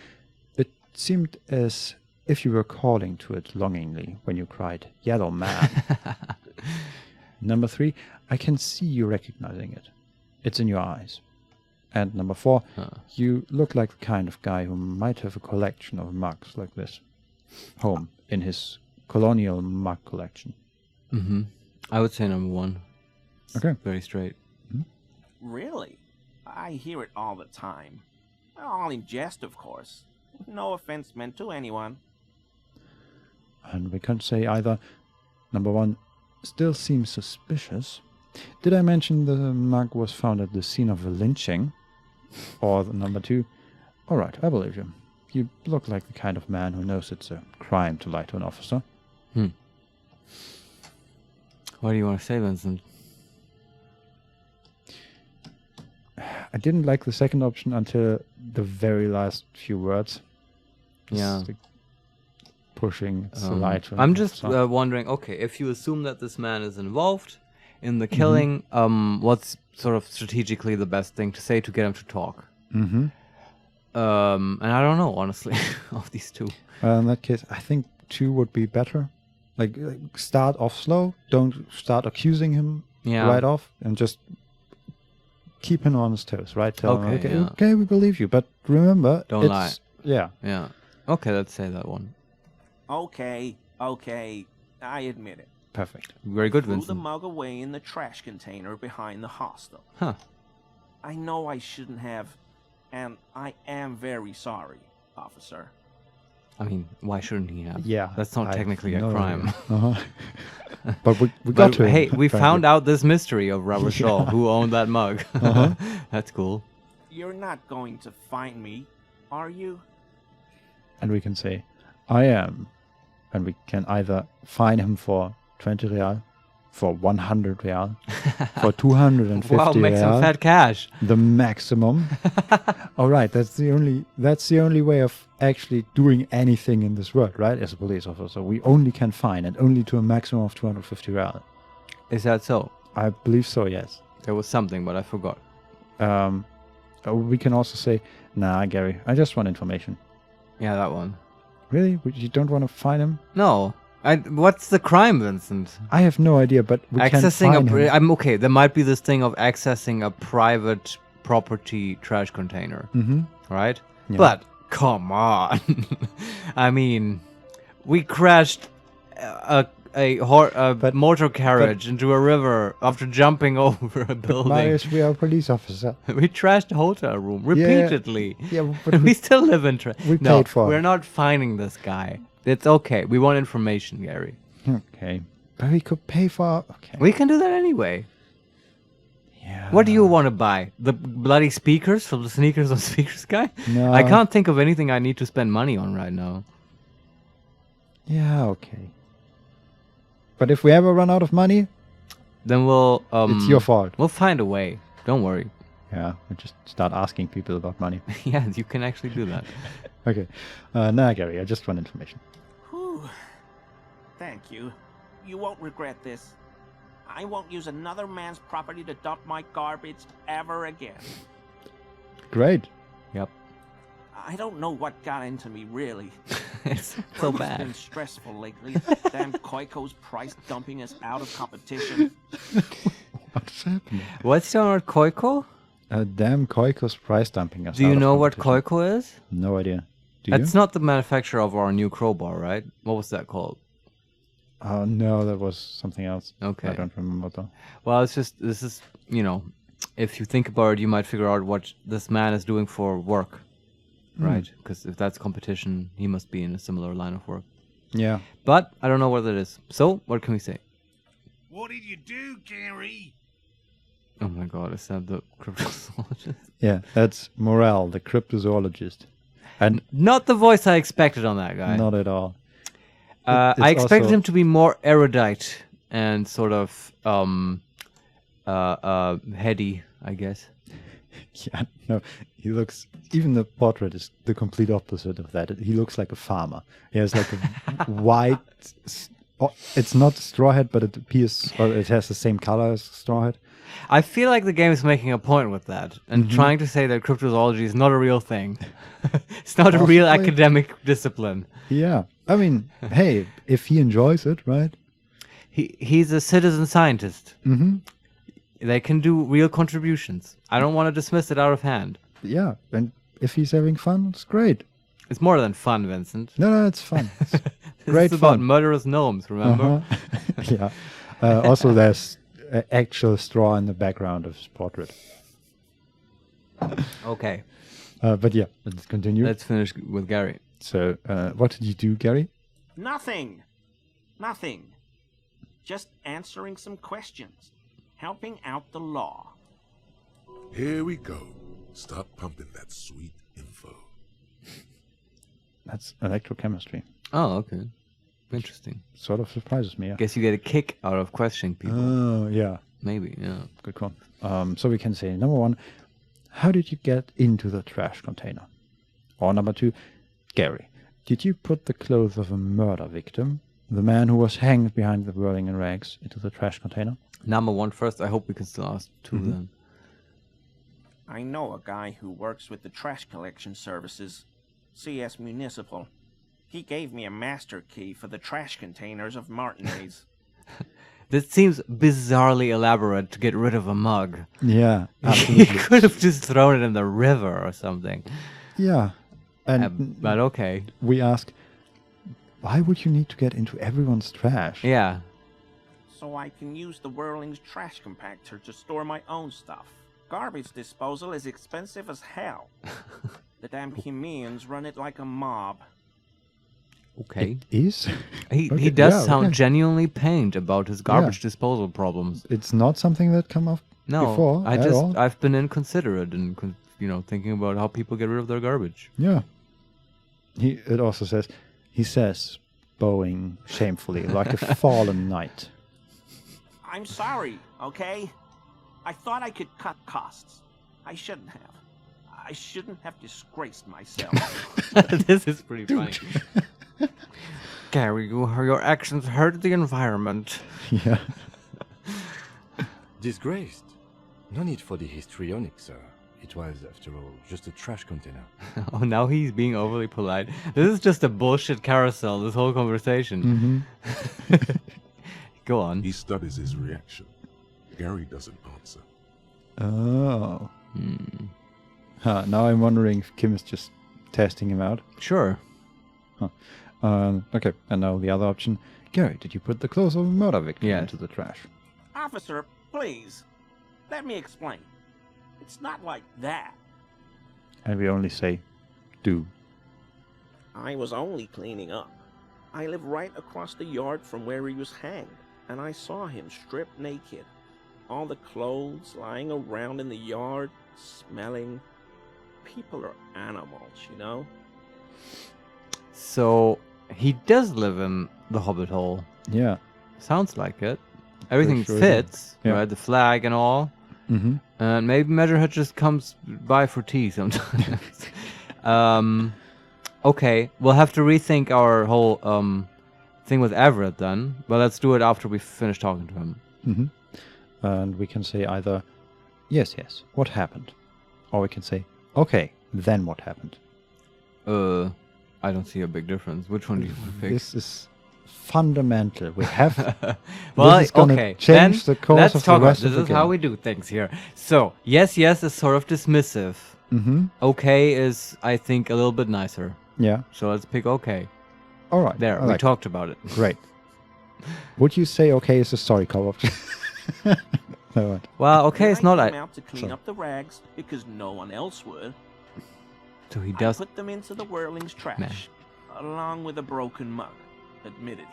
it seemed as if you were calling to it longingly when you cried, yellow man. Number 3, I can see you recognizing it. It's in your eyes. And number 4, you look like the kind of guy who might have a collection of mugs like this home in his colonial mug collection. I would say number 1. Okay. Very straight. Really? I hear it all the time. All in jest, of course. No offense meant to anyone. And we can say either, number 1, still seems suspicious. Did I mention the mug was found at the scene of a lynching? Or number 2, all right, I believe you. You look like the kind of man who knows it's a crime to lie to an officer. What do you want to say, Vincent? I didn't like the second option until the very last few words. Yeah. It's like pushing to lie to an I'm just officer. wondering, okay, if you assume that this man is involved in the killing, what's sort of strategically the best thing to say to get him to talk? And I don't know, honestly, of these two. In that case, I think 2 would be better. Like start off slow. Don't start accusing him right off, and just keep him on his toes. Right? Tell him, okay, we believe you, but remember, Don't lie. Yeah. Yeah. Okay, let's say that one. Okay, I admit it. Perfect. Very good, Threw the Vincent. mug away in the trash container behind the hostel. Huh. I know I shouldn't have, and I am very sorry, officer. I mean, why shouldn't he have? Yeah. That's not technically a crime. But we got to. Hey, we found out this mystery of Robert Shaw, who owned that mug. That's cool. You're not going to find me, are you? And we can say, I am. And we can either fine him for 20 real, for 100 real, for 250 wow, make real, some fat cash. the maximum. All right, that's the only way of actually doing anything in this world, right? As a police officer, we only can fine, and only to a maximum of 250 real. Is that so? I believe so, yes. There was something, but I forgot. We can also say, nah, Gary, I just want information. Yeah, that one. Really? You don't want to find him? No. What's the crime, Vincent? I have no idea, but we can't find him. I'm okay. There might be this thing of accessing a private property trash container, right? Yeah. But come on. I mean, we crashed a motor carriage into a river after jumping over a building. Marius, we are a police officer. We trashed a hotel room repeatedly. Yeah, but we still live in trash. We paid for it. We're not finding this guy. It's okay. We want information, Gary. Okay. But we could pay for... Okay. We can do that anyway. Yeah. What do you want to buy? The bloody speakers from the Sneakers on Speakers guy? No. I can't think of anything I need to spend money on right now. Yeah, okay. But if we ever run out of money... Then we'll... it's your fault. We'll find a way. Don't worry. Yeah, we'll just start asking people about money. Yeah, you can actually do that. Okay. Nah, Gary, I just want information. Whew. Thank you. You won't regret this. I won't use another man's property to dump my garbage ever again. Great. Yep. I don't know what got into me, really. It's so It's bad. been stressful lately. Damn Koiko's price dumping us out of competition. What's happening? What's your Koiko? Damn Koiko's price dumping us. Do you out of know what competition. Koiko is? No idea. Do That's you? not the manufacturer of our new crowbar, right? What was that called? No, that was something else. Okay. I don't remember though. Well, this is, if you think about it, you might figure out what this man is doing for work, right? Because if that's competition, he must be in a similar line of work. Yeah. But I don't know what that is. So, what can we say? What did you do, Gary? Oh my god, is that the cryptozoologist? Yeah, that's Morel, the cryptozoologist. And Not the voice I expected on that guy. not at all. I expected also- him to be more erudite and sort of heady, I guess. Yeah, no, he looks, even the portrait is the complete opposite of that. He looks like a farmer. He has like a white, it's not straw hat, but it appears, or it has the same color as straw hat. I feel like the game is making a point with that and trying to say that cryptozoology is not a real thing. It's not a real Possibly. academic discipline. Yeah, I mean, hey, if he enjoys it, right? He's a citizen scientist. Mm-hmm. They can do real contributions. I don't want to dismiss it out of hand. Yeah, and if he's having fun, it's great. It's more than fun, Vincent. No, it's fun. It's This great is about fun. murderous gnomes, remember? Yeah. Also, there's actual straw in the background of his portrait. Okay, But yeah, let's continue. let's finish with Gary. So, what did you do, Gary? Nothing. Nothing. Just answering some questions. Helping out the law. Here we go. Start pumping that sweet info. That's electrochemistry. Oh, okay. Interesting. Sort of surprises me. Yeah. Guess you get a kick out of questioning people. Oh, yeah. Maybe, yeah. Good call. So we can say, number one, how did you get into the trash container? Or number two, Gary, did you put the clothes of a murder victim, the man who was hanged behind the whirling in rags, into the trash container? Number one first. I hope we can still ask two then. I know a guy who works with the trash collection services, CS Municipal. He gave me a master key for the trash containers of Martinez. This seems bizarrely elaborate to get rid of a mug. Yeah, You absolutely. could have just thrown it in the river or something. Yeah. And But okay. we ask, why would you need to get into everyone's trash? Yeah. So I can use the Whirling's trash compactor to store my own stuff. Garbage disposal is expensive as hell. The damn Hemians run it like a mob. Okay. It is? He Okay, does yeah, sound okay. genuinely pained about his garbage disposal problems. It's not something that come up No, before at all. I've been inconsiderate and thinking about how people get rid of their garbage. Yeah. It also says, he says, bowing shamefully like a fallen knight. I'm sorry, okay? I thought I could cut costs. I shouldn't have. I shouldn't have disgraced myself. This is pretty funny. Gary, your actions hurt the environment. Yeah. Disgraced? No need for the histrionic, sir. It was, after all, just a trash container. Oh, now he's being overly polite. This is just a bullshit carousel, this whole conversation. Go on. He studies his reaction. Gary doesn't answer. Oh. Now I'm wondering if Kim is just testing him out. Sure. Okay, and now the other option. Gary, did you put the clothes of a murder victim Yes. into the trash? Officer, please. Let me explain. It's not like that. And we only say, do. I was only cleaning up. I live right across the yard from where he was hanged, and I saw him stripped naked. All the clothes lying around in the yard, smelling. People are animals, you know? So, he does live in the Hobbit hole. Yeah. Sounds like it. Everything sure fits, yeah. right? The flag and all. Mm-hmm. And maybe Measurehead just comes by for tea sometimes. Okay, we'll have to rethink our whole thing with Everett then. But let's do it after we finish talking to him. Mm-hmm. And we can say either, yes, what happened? Or we can say, okay, then what happened? I don't see a big difference. Which one do you want to pick? This is fundamental. We have... Well, this is gonna okay, change then the course let's of talk the about rest this of the is how game. we do things here. So, yes is sort of dismissive. Mm-hmm. Okay is, I think, a little bit nicer. Yeah. So let's pick okay. All right. There, I we like talked about it. Great. Would you say okay is a sorry call option? No, right. Well, okay, it's not I like... came out to clean up the rags because no one else would. So he I does... put them into the whirling's trash, along with a broken mug, admittedly.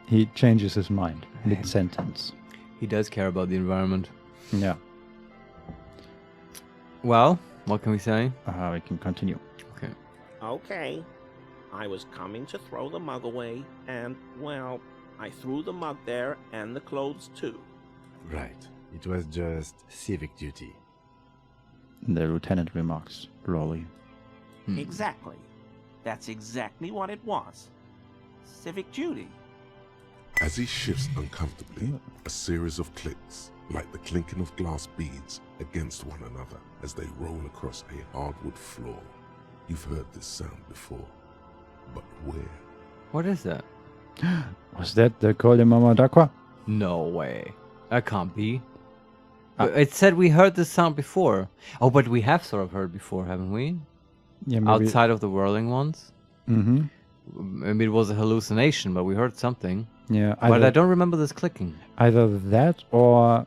He changes his mind mid-sentence. He does care about the environment. Yeah. Well, what can we say? We can continue. Okay. Okay. I was coming to throw the mug away, and, well, I threw the mug there and the clothes too. Right. It was just civic duty. The lieutenant remarks, slowly. Exactly. That's exactly what it was. Civic duty. As he shifts uncomfortably, a series of clicks, like the clinking of glass beads, against one another as they roll across a hardwood floor. You've heard this sound before, but where? What is that? Was that the Call de Mama d'Aqua? No way. That can't be. It said we heard this sound before. Oh, but we have sort of heard before, haven't we? Yeah, maybe. Outside of the whirling ones? Mm-hmm. Maybe it was a hallucination, but we heard something. Yeah. But I don't remember this clicking. Either that or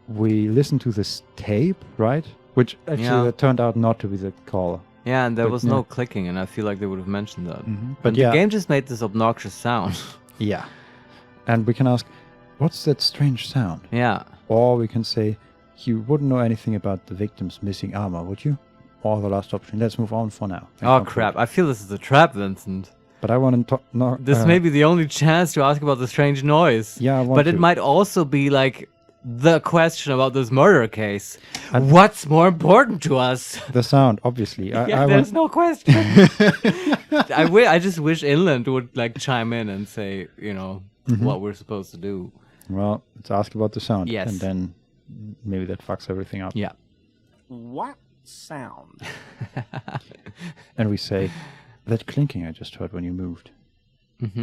we listened to this tape, right? Which actually turned out not to be the call. Yeah, and there was no clicking, and I feel like they would have mentioned that. Mm-hmm. But the game just made this obnoxious sound. Yeah. And we can ask, what's that strange sound? Yeah. Or we can say, you wouldn't know anything about the victim's missing armor, would you? Or the last option. Let's move on for now. Oh, crap. I feel this is a trap, Vincent. But I want to talk... This may be the only chance to ask about the strange noise. Yeah, I want But to. it might also be like the question about this murder case. What's more important to us? The sound, obviously. There's no question. I just wish Inland would like chime in and say, you know, what we're supposed to do. Well, let's ask about the sound. Yes. And then maybe that fucks everything up. Yeah. What sound? And we say, that clinking I just heard when you moved.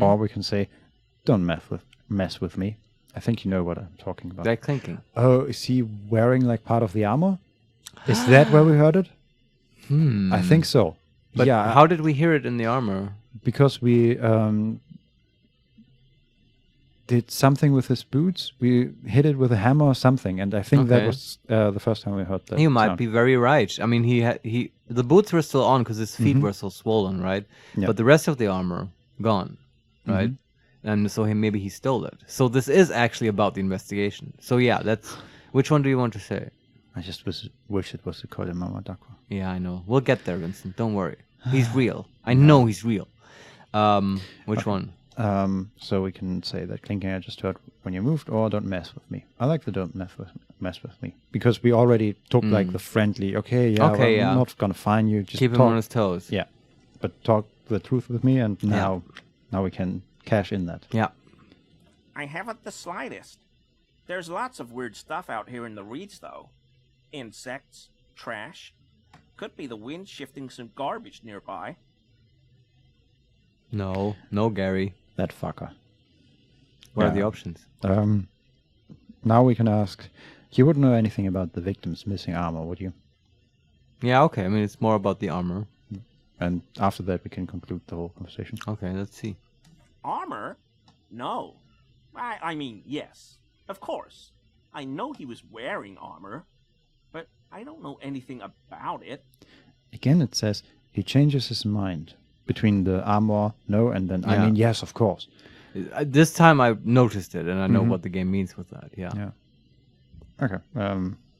Or we can say, don't mess with me. I think you know what I'm talking about. That clinking. Oh, is he wearing like part of the armor? Is that where we heard it? I think so. But yeah. how did we hear it in the armor? Because we did something with his boots. We hit it with a hammer or something, and I think that was the first time we heard that. You might sound. be very right. I mean, the boots were still on because his feet were so swollen, right? Yeah. But the rest of the armor gone, right? And so maybe he stole it. So this is actually about the investigation. So yeah, that's. Which one do you want to say? I just wish it was the Call de Mama d'Aqua. Yeah, I know. We'll get there, Vincent. Don't worry. He's real. I know he's real. Which one? So we can say that clinking I just heard when you moved, or don't mess with me. I like the don't mess with me because we already took like the friendly. I'm not gonna fine you. Just keep him talk. on his toes. Yeah, but talk the truth with me, and now we can cash in that. Yeah. I haven't the slightest. There's lots of weird stuff out here in the reeds, though. Insects, trash. Could be the wind shifting some garbage nearby. No, Gary. That fucker. What are the options? Now we can ask. You wouldn't know anything about the victim's missing armor, would you? Yeah, okay. I mean, it's more about the armor. And after that, we can conclude the whole conversation. Okay, let's see. Armor? No. I mean, yes. Of course. I know he was wearing armor, but I don't know anything about it. Again, it says he changes his mind between the armor, no, and then, I Yeah. mean, yes, of course. This time I noticed it, and I know what the game means with that. Yeah. Okay.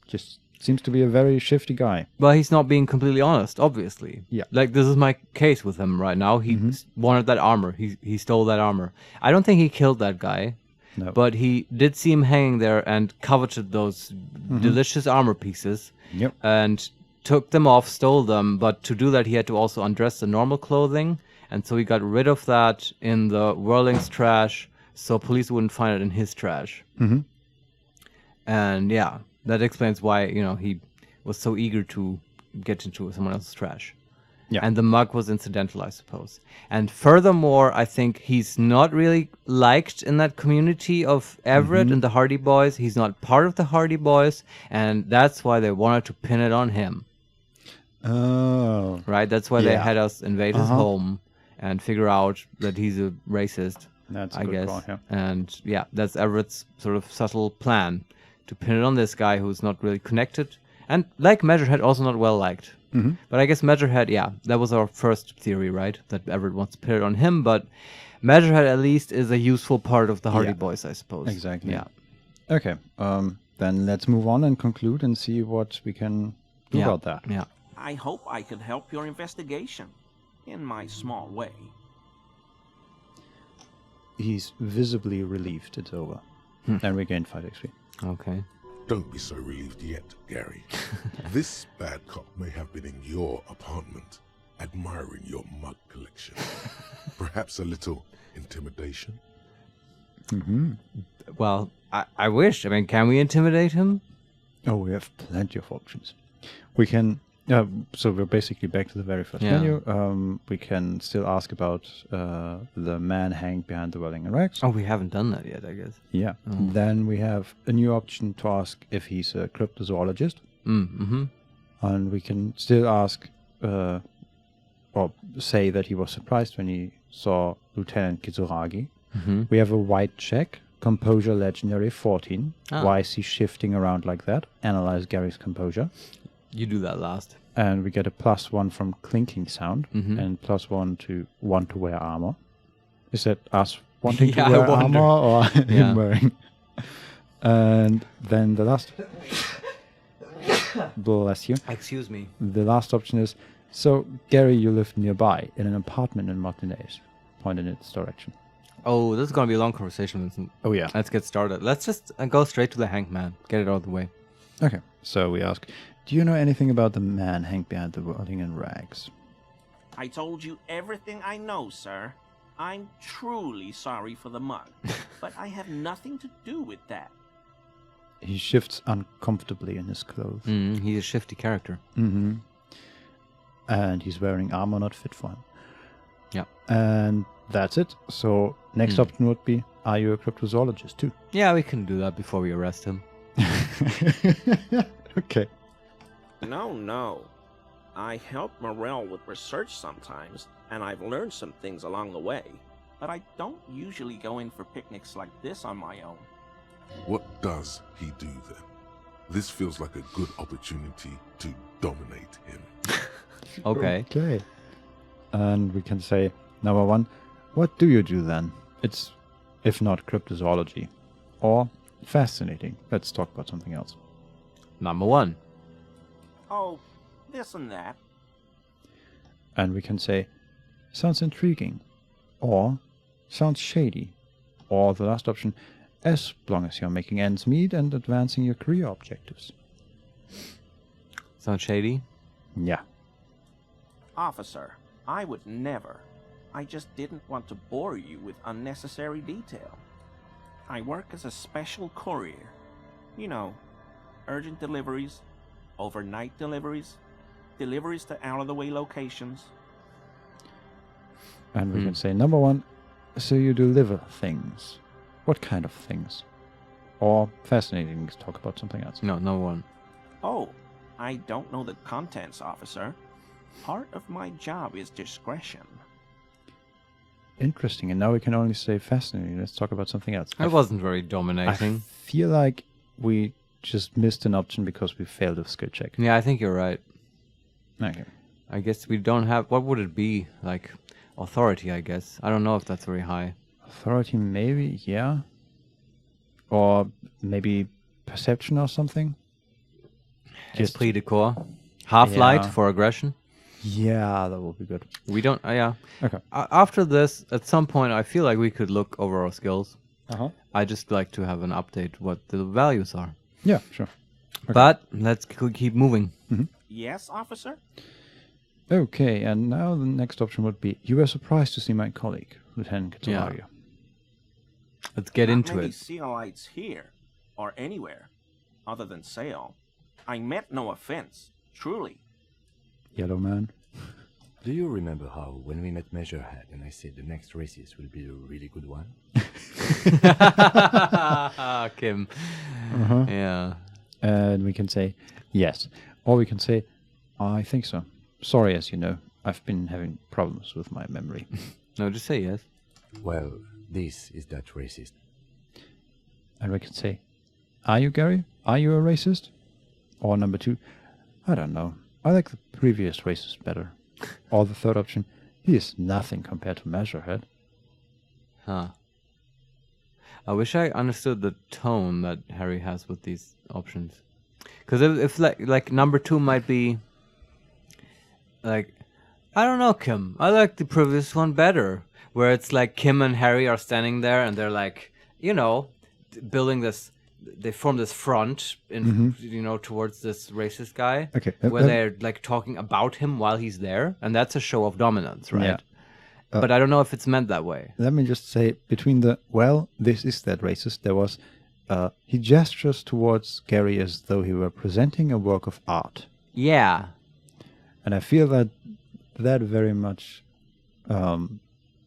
Just seems to be a very shifty guy. Well, he's not being completely honest, obviously. Yeah. Like, this is my case with him right now. He wanted that armor. He stole that armor. I don't think he killed that guy. No. But he did see him hanging there and coveted those delicious armor pieces. Yep. And took them off, stole them. But to do that, he had to also undress the normal clothing. And so he got rid of that in the Whirling's trash, so police wouldn't find it in his trash. And yeah, that explains why, he was so eager to get into someone else's trash. Yeah. And the mug was incidental, I suppose. And furthermore, I think he's not really liked in that community of Everett and the Hardy Boys. He's not part of the Hardy Boys, and that's why they wanted to pin it on him. Oh. Right? That's why they had us invade his home and figure out that he's a racist. That's a I good guess. point, yeah. And yeah, that's Everett's sort of subtle plan to pin it on this guy who's not really connected. And like Measurehead, also not well liked. But I guess Measurehead, that was our first theory, right? That Everett wants to pin it on him, but Measurehead at least is a useful part of the Hardy Boys, I suppose. Exactly. Yeah. Okay. Then let's move on and conclude and see what we can do about that. Yeah. I hope I can help your investigation. In my small way. He's visibly relieved it's over. And we gain 5 XP. Okay. Don't be so relieved yet, Gary. This bad cop may have been in your apartment, admiring your mug collection. Perhaps a little intimidation? Well, I wish. I mean, can we intimidate him? Oh, we have plenty of options. We can... so we're basically back to the very first menu. We can still ask about the man hanged behind the Whirling and Rags. Oh, we haven't done that yet, I guess. Yeah. Then we have a new option to ask if he's a cryptozoologist. And we can still ask or say that he was surprised when he saw Lieutenant Kitsuragi. We have a white check, composure legendary 14. Why is he shifting around like that? Analyze Gary's composure. You do that last. And we get a +1 from clinking sound and +1 to want to wear armor. Is that us wanting to wear armor or him wearing? And then the last... Bless you. Excuse me. The last option is, so Gary, you live nearby in an apartment in Martinez. Point in its direction. Oh, this is going to be a long conversation, Vincent. Oh, yeah. Let's get started. Let's just go straight to the hanged man. Get it out of the way. Okay. So we ask, do you know anything about the man hanged behind the Whirling and Rags? I told you everything I know, sir. I'm truly sorry for the mug, but I have nothing to do with that. He shifts uncomfortably in his clothes. He's a shifty character. And he's wearing armor not fit for him. Yeah. And that's it. So next option would be, are you a cryptozoologist too? Yeah, we can do that before we arrest him. Okay. No. I help Morel with research sometimes, and I've learned some things along the way. But I don't usually go in for picnics like this on my own. What does he do then? This feels like a good opportunity to dominate him. Okay. Okay. And we can say, number 1, what do you do then? It's, if not cryptozoology, or fascinating. Let's talk about something else. Number 1. Oh, this and that. And we can say, sounds intriguing, or sounds shady, or the last option, as long as you're making ends meet and advancing your career objectives. Sounds shady? Yeah. Officer, I would never. I just didn't want to bore you with unnecessary detail. I work as a special courier. You know, urgent deliveries, overnight deliveries, deliveries to out-of-the-way locations. And we can say number 1, so you deliver things. What kind of things? Or fascinating, talk about something else. No, no one. Oh, I don't know the contents, officer. Part of my job is discretion. Interesting, and now we can only say fascinating. Let's talk about something else. It wasn't very I dominating. feel like we just missed an option because we failed a skill check. Yeah, I think you're right. Okay. I guess we don't have... What would it be? Like, authority, I guess. I don't know if that's very high. Authority, maybe, yeah. Or maybe perception or something. Esprit de corps. Half-light Yeah. for aggression. Yeah, that would be good. We don't... yeah. Okay. After this, at some point, I feel like we could look over our skills. Uh-huh. I just like to have an update what the values are. Yeah, sure. Okay. But let's keep moving. Yes, officer? Okay, and now the next option would be, you were surprised to see my colleague, Lieutenant Catalaria. Let's get Not into many it. Sealites here, or anywhere, other than Sail. I meant no offense, truly. Yellow man. Do you remember how, when we met Measurehead and I said the next races will be a really good one? Kim. Uh-huh. Yeah. And we can say, yes. Or we can say, I think so. Sorry, as you know, I've been having problems with my memory. No, just say yes. Well, this is that racist. And we can say, are you, Gary? Are you a racist? Or number 2, I don't know. I like the previous racist better. Or the third option, he is nothing compared to Measurehead. Huh. I wish I understood the tone that Harry has with these options. Because if like number 2 might be like, I don't know, Kim. I like the previous one better. Where it's like Kim and Harry are standing there and they're like, you know, building this. They form this front, in you know, towards this racist guy. Okay. Where they're like talking about him while he's there, and that's a show of dominance, right? Yeah. But I don't know if it's meant that way. Let me just say, between the, well, this is that racist, there was, he gestures towards Gary as though he were presenting a work of art. Yeah. And I feel that that very much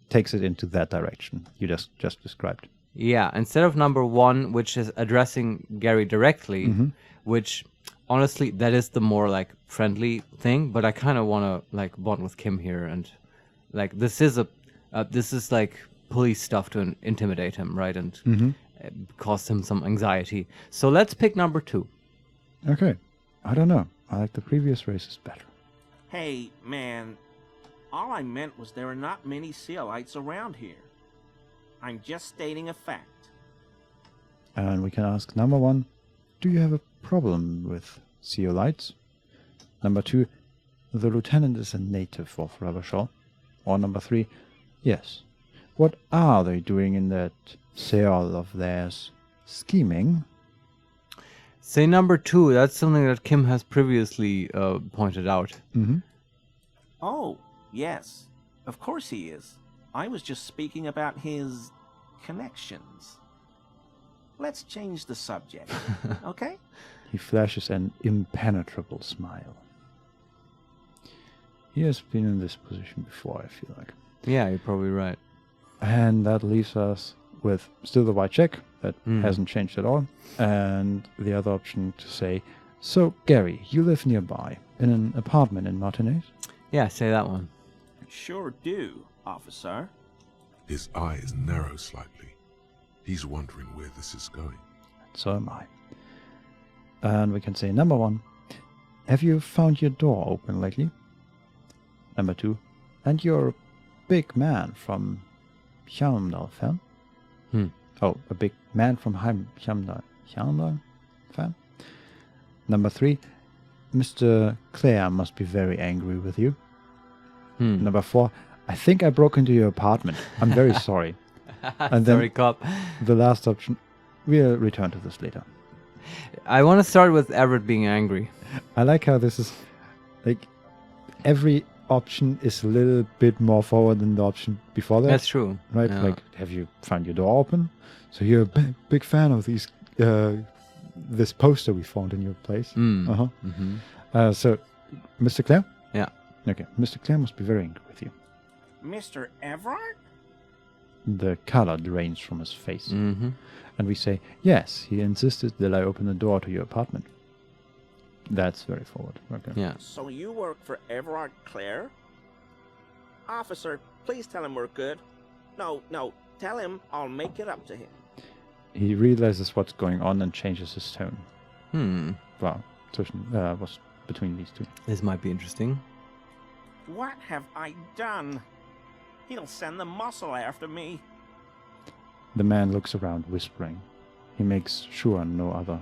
takes it into that direction you just described. Yeah, instead of number 1, which is addressing Gary directly, which honestly that is the more like friendly thing, but I kind of want to like bond with Kim here, and like this is like police stuff to intimidate him, right, and cause him some anxiety. So let's pick number 2. Okay, I don't know. I like the previous racist better. Hey, man, all I meant was there are not many Sealites around here. I'm just stating a fact. And we can ask number 1, do you have a problem with Seolites? Number 2, the lieutenant is a native of Ravachol. Or number 3, yes. What are they doing in that Seol of theirs? Scheming? Say number 2. That's something that Kim has previously pointed out. Oh, yes. Of course he is. I was just speaking about his connections. Let's change the subject, okay? He flashes an impenetrable smile. He has been in this position before, I feel like. Yeah, you're probably right. And that leaves us with still the white check. That hasn't changed at all. And the other option to say, so, Gary, you live nearby, in an apartment in Martinez? Yeah, say that one. Sure do, officer. His eyes narrow slightly. He's wondering where this is going. So am I. And we can say, number 1, have you found your door open lately? Number 2, and you're a big man from Hjalmdal fan? Oh, a big man from Hjalmdal fan? Number 3, Mr. Clare must be very angry with you. Number 4, I think I broke into your apartment. I'm very sorry. And then Sorry, cop. the last option, we'll return to this later. I want to start with Everett being angry. I like how this is, like, every option is a little bit more forward than the option before that. That's true. Right? Yeah. Like, have you found your door open? So you're a big fan of these this poster we found in your place. Mm. So, Mr. Clare? Yeah. Okay, Mr. Clare must be very angry with you. Mr. Everard? The color drains from his face. Mm-hmm. And we say, yes, he insisted that I open the door to your apartment. That's very forward. Okay. Yeah. So you work for Everard Clare? Officer, please tell him we're good. No, tell him I'll make it up to him. He realizes what's going on and changes his tone. Well, was between these two. This might be interesting. What have I done? He'll send the muscle after me. The man looks around, whispering. He makes sure no other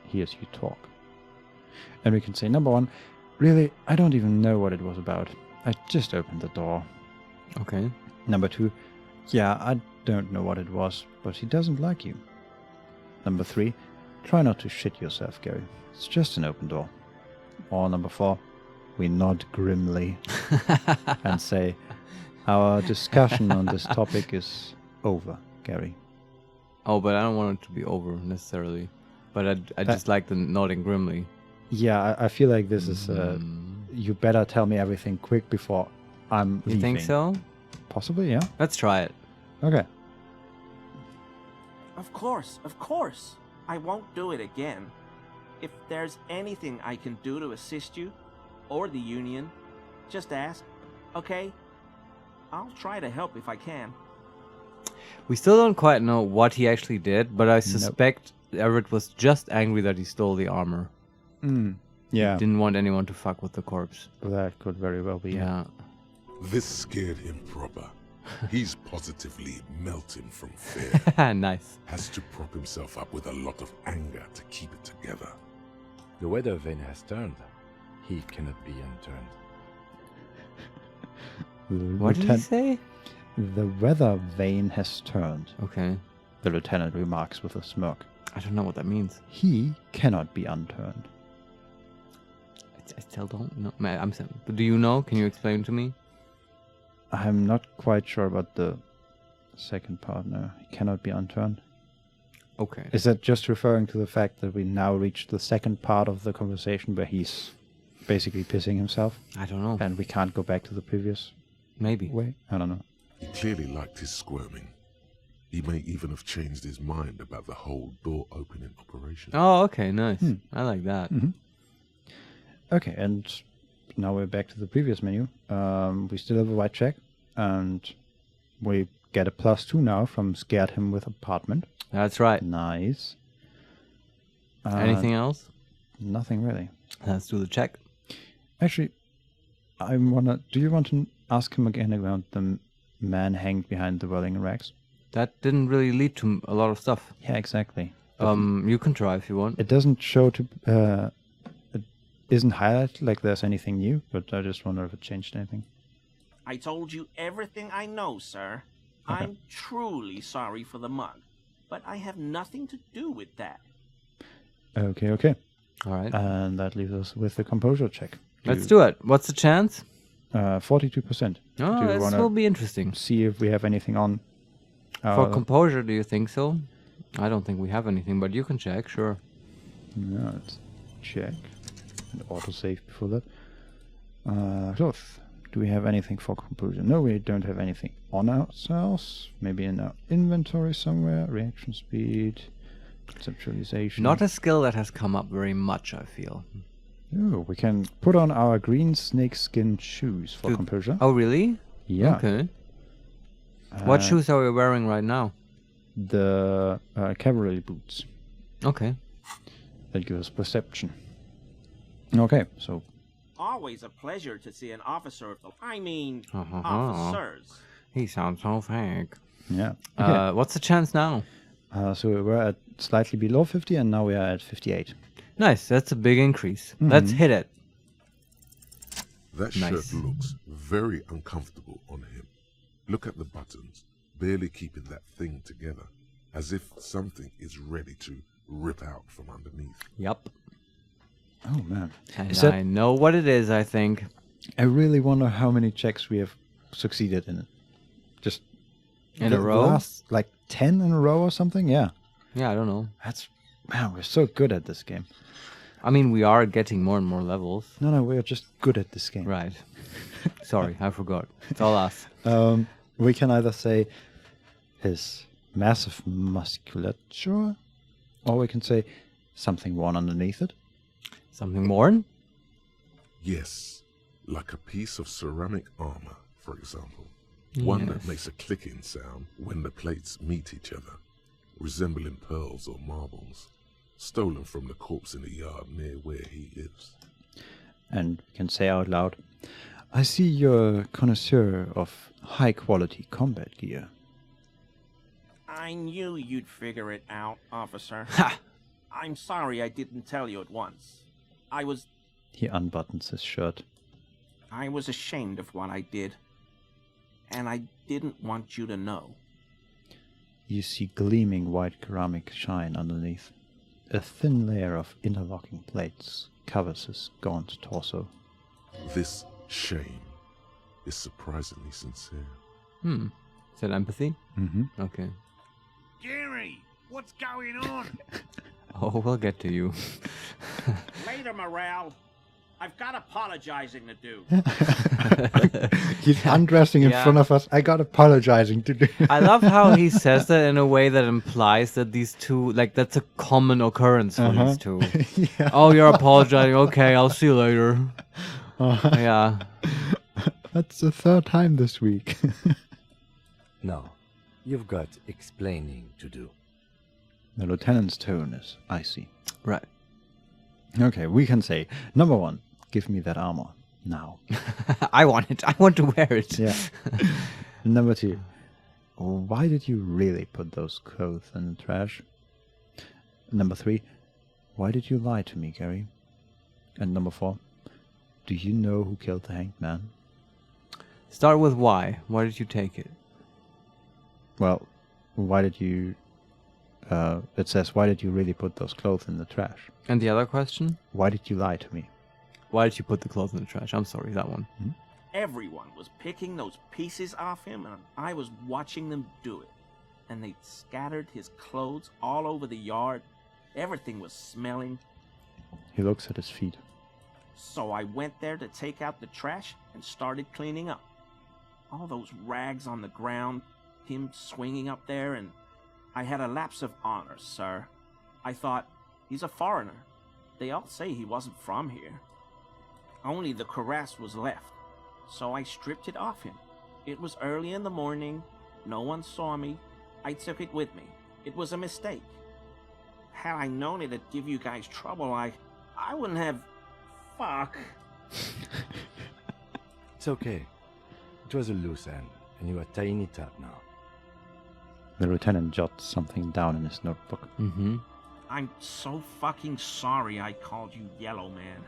hears you talk. And we can say, number one, really, I don't even know what it was about. I just opened the door. Okay. Number two, yeah, I don't know what it was, but he doesn't like you. Number three, try not to shit yourself, Gary. It's just an open door. Or number four, we nod grimly and say, our discussion on this topic is over, Gary. Oh, but I don't want it to be over necessarily. But I just like the nodding grimly. Yeah, I feel like this is... you better tell me everything quick before I'm leaving. You think so? Possibly, yeah. Let's try it. Okay. Of course. I won't do it again. If there's anything I can do to assist you, or the Union, just ask, okay? I'll try to help if I can. We still don't quite know what he actually did, but I suspect Everett was just angry that he stole the armor. Yeah. He didn't want anyone to fuck with the corpse. That could very well be. Yeah. This scared him proper. He's positively melting from fear. Nice. Has to prop himself up with a lot of anger to keep it together. The weather vane has turned. He cannot be unturned. What did he say? The weather vane has turned. Okay. The lieutenant remarks with a smirk. I don't know what that means. He cannot be unturned. I still don't know. But do you know? Can you explain to me? I'm not quite sure about the second part now. He cannot be unturned. Okay. Is that just referring to the fact that we now reached the second part of the conversation where he's basically pissing himself? I don't know. And we can't go back to the previous Maybe. way? I don't know. He clearly liked his squirming. He may even have changed his mind about the whole door opening operation. Oh, okay, nice. I like that. Okay, and now we're back to the previous menu. We still have a white check, and we get a +2 now from scared him with apartment. That's right. Nice. Anything else? Nothing really. Let's do the check. Actually, do you want to ask him again about the man hanged behind the whirling racks? That didn't really lead to a lot of stuff. Yeah, exactly. You can try if you want. It doesn't show to... it isn't highlighted like there's anything new, but I just wonder if it changed anything. I told you everything I know, sir. Okay. I'm truly sorry for the mug, but I have nothing to do with that. Okay. All right. And that leaves us with the composure check. Let's do it. What's the chance? 42%. Oh, this will be interesting. See if we have anything on. For composure, do you think so? I don't think we have anything, but you can check, sure. Yeah, let's check. And autosave before that. Cloth. Do we have anything for composure? No, we don't have anything on ourselves. Maybe in our inventory somewhere. Reaction speed. Conceptualization. Not a skill that has come up very much, I feel. Oh, we can put on our green snakeskin shoes for composure. Oh, really? Yeah. Okay. What shoes are we wearing right now? The cavalry boots. Okay. That gives us perception. Okay, so... Always a pleasure to see an officer of the... officers. He sounds so fake. Yeah. Okay. What's the chance now? So we were at slightly below 50 and now we are at 58. Nice, that's a big increase. Let's hit it. That shirt looks very uncomfortable on him. Look at the buttons, barely keeping that thing together, as if something is ready to rip out from underneath. Yep. Oh, man. And I know what it is, I think. I really wonder how many checks we have succeeded in. Just in a row? Last, like 10 in a row or something? Yeah. Yeah, I don't know. Man, we're so good at this game. I mean, we are getting more and more levels. No, we're just good at this game. Right. Sorry, I forgot. It's all us. We can either say his massive musculature, or we can say something worn underneath it. Something worn? Yes, like a piece of ceramic armor, for example. One that makes a clicking sound when the plates meet each other, resembling pearls or marbles, stolen from the corpse in the yard near where he lives. And we can say out loud, I see you're a connoisseur of high-quality combat gear. I knew you'd figure it out, officer. Ha! I'm sorry I didn't tell you at once. He unbuttons his shirt. I was ashamed of what I did. And I didn't want you to know. You see gleaming white ceramic shine underneath. A thin layer of interlocking plates covers his gaunt torso. This shame is surprisingly sincere. Is that empathy? Mm-hmm. Okay. Gary, what's going on? Oh, we'll get to you. Later, Morale. I've got apologizing to do. He's undressing in front of us. I got apologizing to do. I love how he says that in a way that implies that these two, like, that's a common occurrence for these two. Yeah. Oh, you're apologizing. Okay, I'll see you later. Yeah. That's the third time this week. No, you've got explaining to do. The lieutenant's tone is icy. Right. Okay, we can say, number 1, give me that armor. Now. I want it. I want to wear it. Yeah. Number 2, why did you really put those clothes in the trash? Number 3, why did you lie to me, Gary? And number 4, do you know who killed the hanged man? Start with why. Why did you take it? Well, why did you... it says, why did you really put those clothes in the trash? And the other question? Why did you lie to me? Why did you put the clothes in the trash? I'm sorry, that one. Everyone was picking those pieces off him, and I was watching them do it. And they scattered his clothes all over the yard. Everything was smelling. He looks at his feet. So I went there to take out the trash and started cleaning up. All those rags on the ground, him swinging up there, and I had a lapse of honor, sir. I thought, he's a foreigner. They all say he wasn't from here. Only the cuirass was left, so I stripped it off him. It was early in the morning. No one saw me. I took it with me. It was a mistake. Had I known it'd give you guys trouble, I wouldn't have... Fuck. It's okay. It was a loose end, and you are tying it up now. The lieutenant jots something down in his notebook. Mm-hmm. I'm so fucking sorry I called you Yellow Man.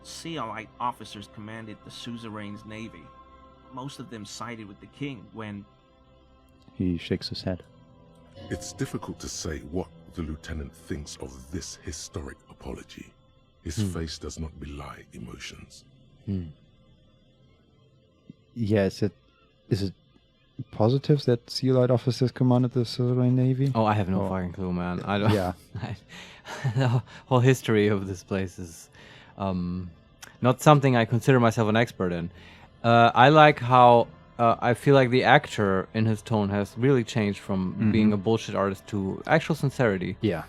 Seolite officers commanded the suzerain's navy. Most of them sided with the king when... He shakes his head. It's difficult to say what the lieutenant thinks of this historic apology. His face does not belie emotions. Yeah, is it positive that Seolite officers commanded the suzerain navy? Oh, I have no fucking clue, man. I don't. Yeah. The whole history of this place is not something I consider myself an expert in. I like how I feel like the actor in his tone has really changed from being a bullshit artist to actual sincerity. Yeah,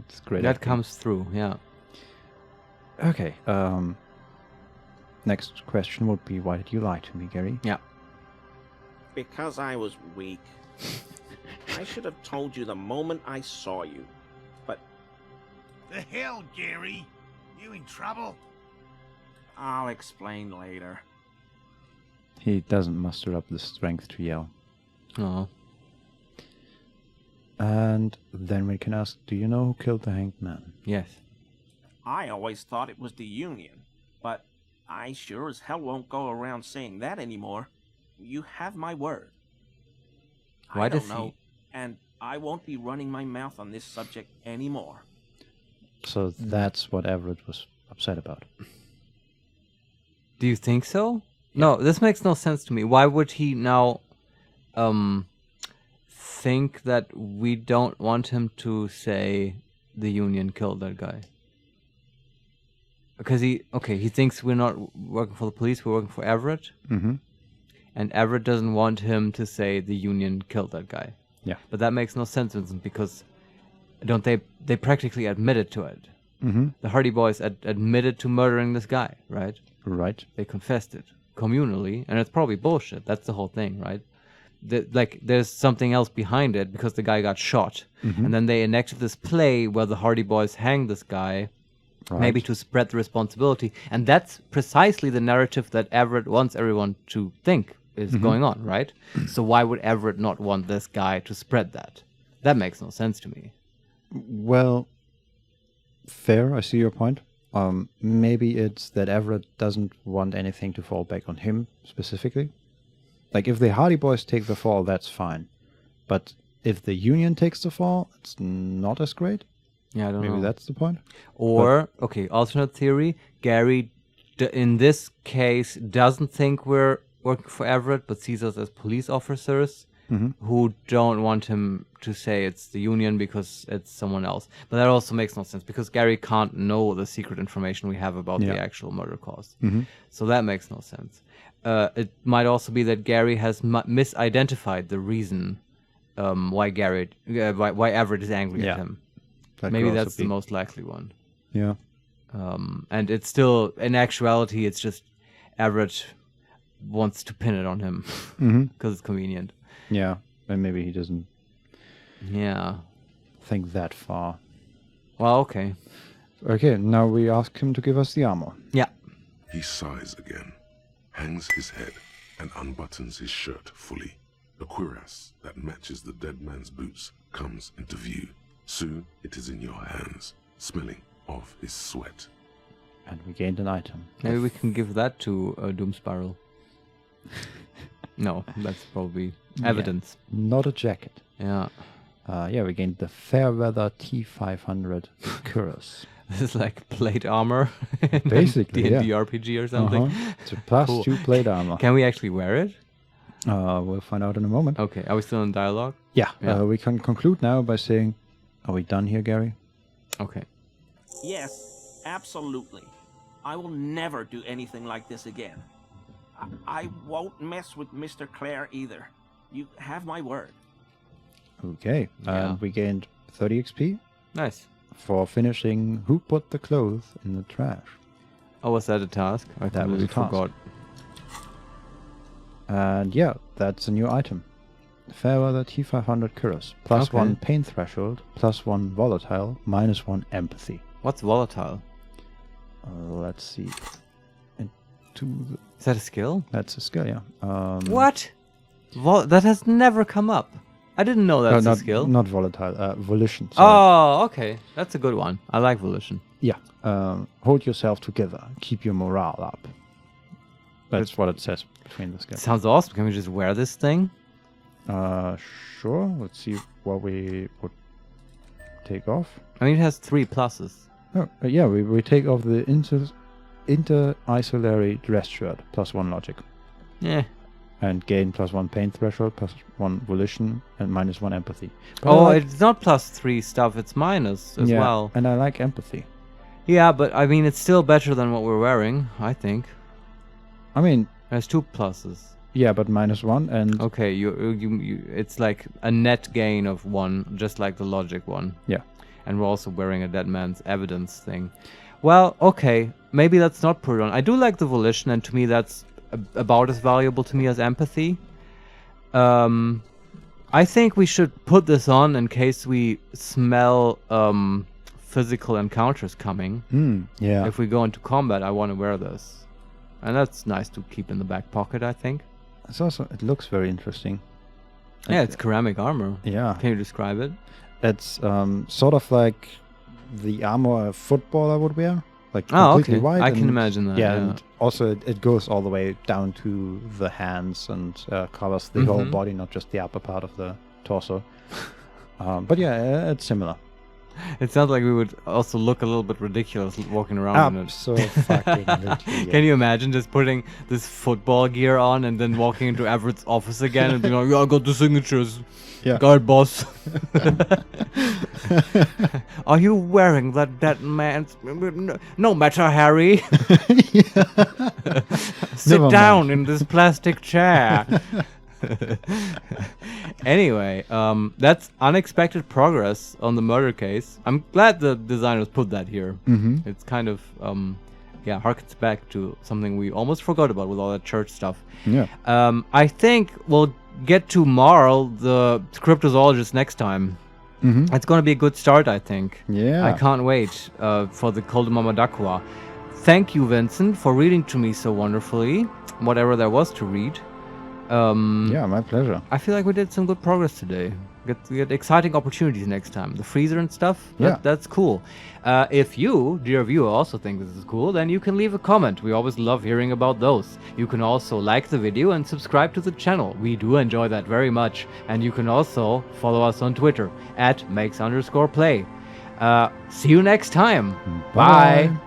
it's great. That comes through, yeah. Okay. Next question would be, why did you lie to me, Gary? Yeah. Because I was weak. I should have told you the moment I saw you, but... The hell, Gary? You in trouble? I'll explain later. He doesn't muster up the strength to yell. Oh. And then we can ask, do you know who killed the hanged man? Yes. I always thought it was the Union, but I sure as hell won't go around saying that anymore. You have my word. Why I don't does know, he? and I won't be running my mouth on this subject anymore. So that's what Everett was upset about. Do you think so? No, this makes no sense to me. Why would he now think that we don't want him to say the Union killed that guy? Because he thinks we're not working for the police, we're working for Everett. Mm-hmm. And Everett doesn't want him to say the Union killed that guy. Yeah. But that makes no sense, Vincent, because don't they practically admitted to it. Mm-hmm. The Hardy Boys admitted to murdering this guy, right? Right. They confessed it communally, and it's probably bullshit. That's the whole thing, right? There's something else behind it because the guy got shot. Mm-hmm. And then they enacted this play where the Hardy Boys hang this guy, maybe to spread the responsibility. And that's precisely the narrative that Everett wants everyone to think is going on, right? So why would Everett not want this guy to spread that? That makes no sense to me. Well, fair, I see your point. Maybe it's that Everett doesn't want anything to fall back on him specifically. Like, if the Hardy Boys take the fall, that's fine. But if the Union takes the fall, it's not as great. Yeah, I don't know. Maybe that's the point. Or, alternate theory, Gary, in this case, doesn't think we're working for Everett, but sees us as police officers who don't want him to say it's the Union because it's someone else. But that also makes no sense, because Gary can't know the secret information we have about the actual murder cause. So that makes no sense. It might also be that Gary has misidentified the reason why Everett is angry at him. Maybe that's the most likely one. Yeah. And it's still, in actuality, it's just Everett wants to pin it on him because it's convenient. Yeah, and maybe he doesn't think that far. Well, okay. Okay, now we ask him to give us the armor. Yeah. He sighs again, hangs his head, and unbuttons his shirt fully. The cuirass that matches the dead man's boots comes into view. Soon it is in your hands, smelling of his sweat. And we gained an item. Maybe we can give that to Doom Spiral. No, that's probably evidence. Yeah, not a jacket. Yeah. We gained the Fairweather T500 cuirass. This is like plate armor. Basically, D&D RPG or something. It's a +2 plate armor. Can we actually wear it? We'll find out in a moment. Okay, are we still in dialogue? Yeah. We can conclude now by saying, are we done here, Gary? Okay. Yes, absolutely. I will never do anything like this again. I won't mess with Mr. Clare either. You have my word. Okay. And we gained 30 XP. Nice. For finishing Who Put the Clothes in the Trash. Oh, was that a task? I that was a task. Forgot. And yeah, that's a new item. Fairweather T500 cuirass. +1 pain threshold, +1 volatile, -1 empathy. What's volatile? Let's see. Is that a skill? That's a skill, yeah. What? That has never come up. I didn't know that's a skill. Not volatile, volition. Sorry. Oh, okay. That's a good one. I like volition. Yeah. Hold yourself together. Keep your morale up. That's what it says between the skills. Sounds awesome. Can we just wear this thing? Sure. Let's see what we would take off. I mean, it has 3 pluses. Oh, yeah. We take off the inter-isolary dress shirt, +1 logic. Yeah. And gain +1 pain threshold, +1 volition, and -1 empathy. But it's not +3 stuff, it's minus as well. And I like empathy. Yeah, but I mean, it's still better than what we're wearing, I think. I mean... There's 2 pluses. Yeah, but -1 and... Okay, you it's like a net gain of 1, just like the logic one. Yeah. And we're also wearing a dead man's evidence thing. Well, okay, maybe let's not put it on. I do like the volition, and to me that's about as valuable to me as empathy. I think we should put this on in case we smell physical encounters coming. Yeah. If we go into combat, I want to wear this. And that's nice to keep in the back pocket, I think. It's also, it looks very interesting. Yeah, it's ceramic armor. Yeah. Can you describe it? It's sort of like the armor a footballer would wear. Like completely white. I can imagine that. Yeah, and also it goes all the way down to the hands and covers the whole body, not just the upper part of the torso. But yeah, it's similar. It sounds like we would also look a little bit ridiculous walking around in it. Absolutely. Can you imagine just putting this football gear on and then walking into Everett's office again and being like, yeah, I got the signatures. Yeah. Got it, boss. Are you wearing that dead man's... No matter, Harry. Sit Never down mind. in this plastic chair. Anyway, that's unexpected progress on the murder case. I'm glad the designers put that here. Mm-hmm. It's kind of, harkens back to something we almost forgot about with all that church stuff. Yeah. I think we'll get to Marl, the cryptozoologist, next time. Mm-hmm. It's going to be a good start, I think. Yeah. I can't wait for the Cul de Mamadakwa. Thank you, Vincent, for reading to me so wonderfully, whatever there was to read. Yeah, my pleasure. I feel like we did some good progress today. We get exciting opportunities next time. The freezer and stuff, Yeah. that's cool. If you, dear viewer, also think this is cool, then you can leave a comment. We always love hearing about those. You can also like the video and subscribe to the channel. We do enjoy that very much. And you can also follow us on Twitter @makes_play. See you next time. Bye. Bye.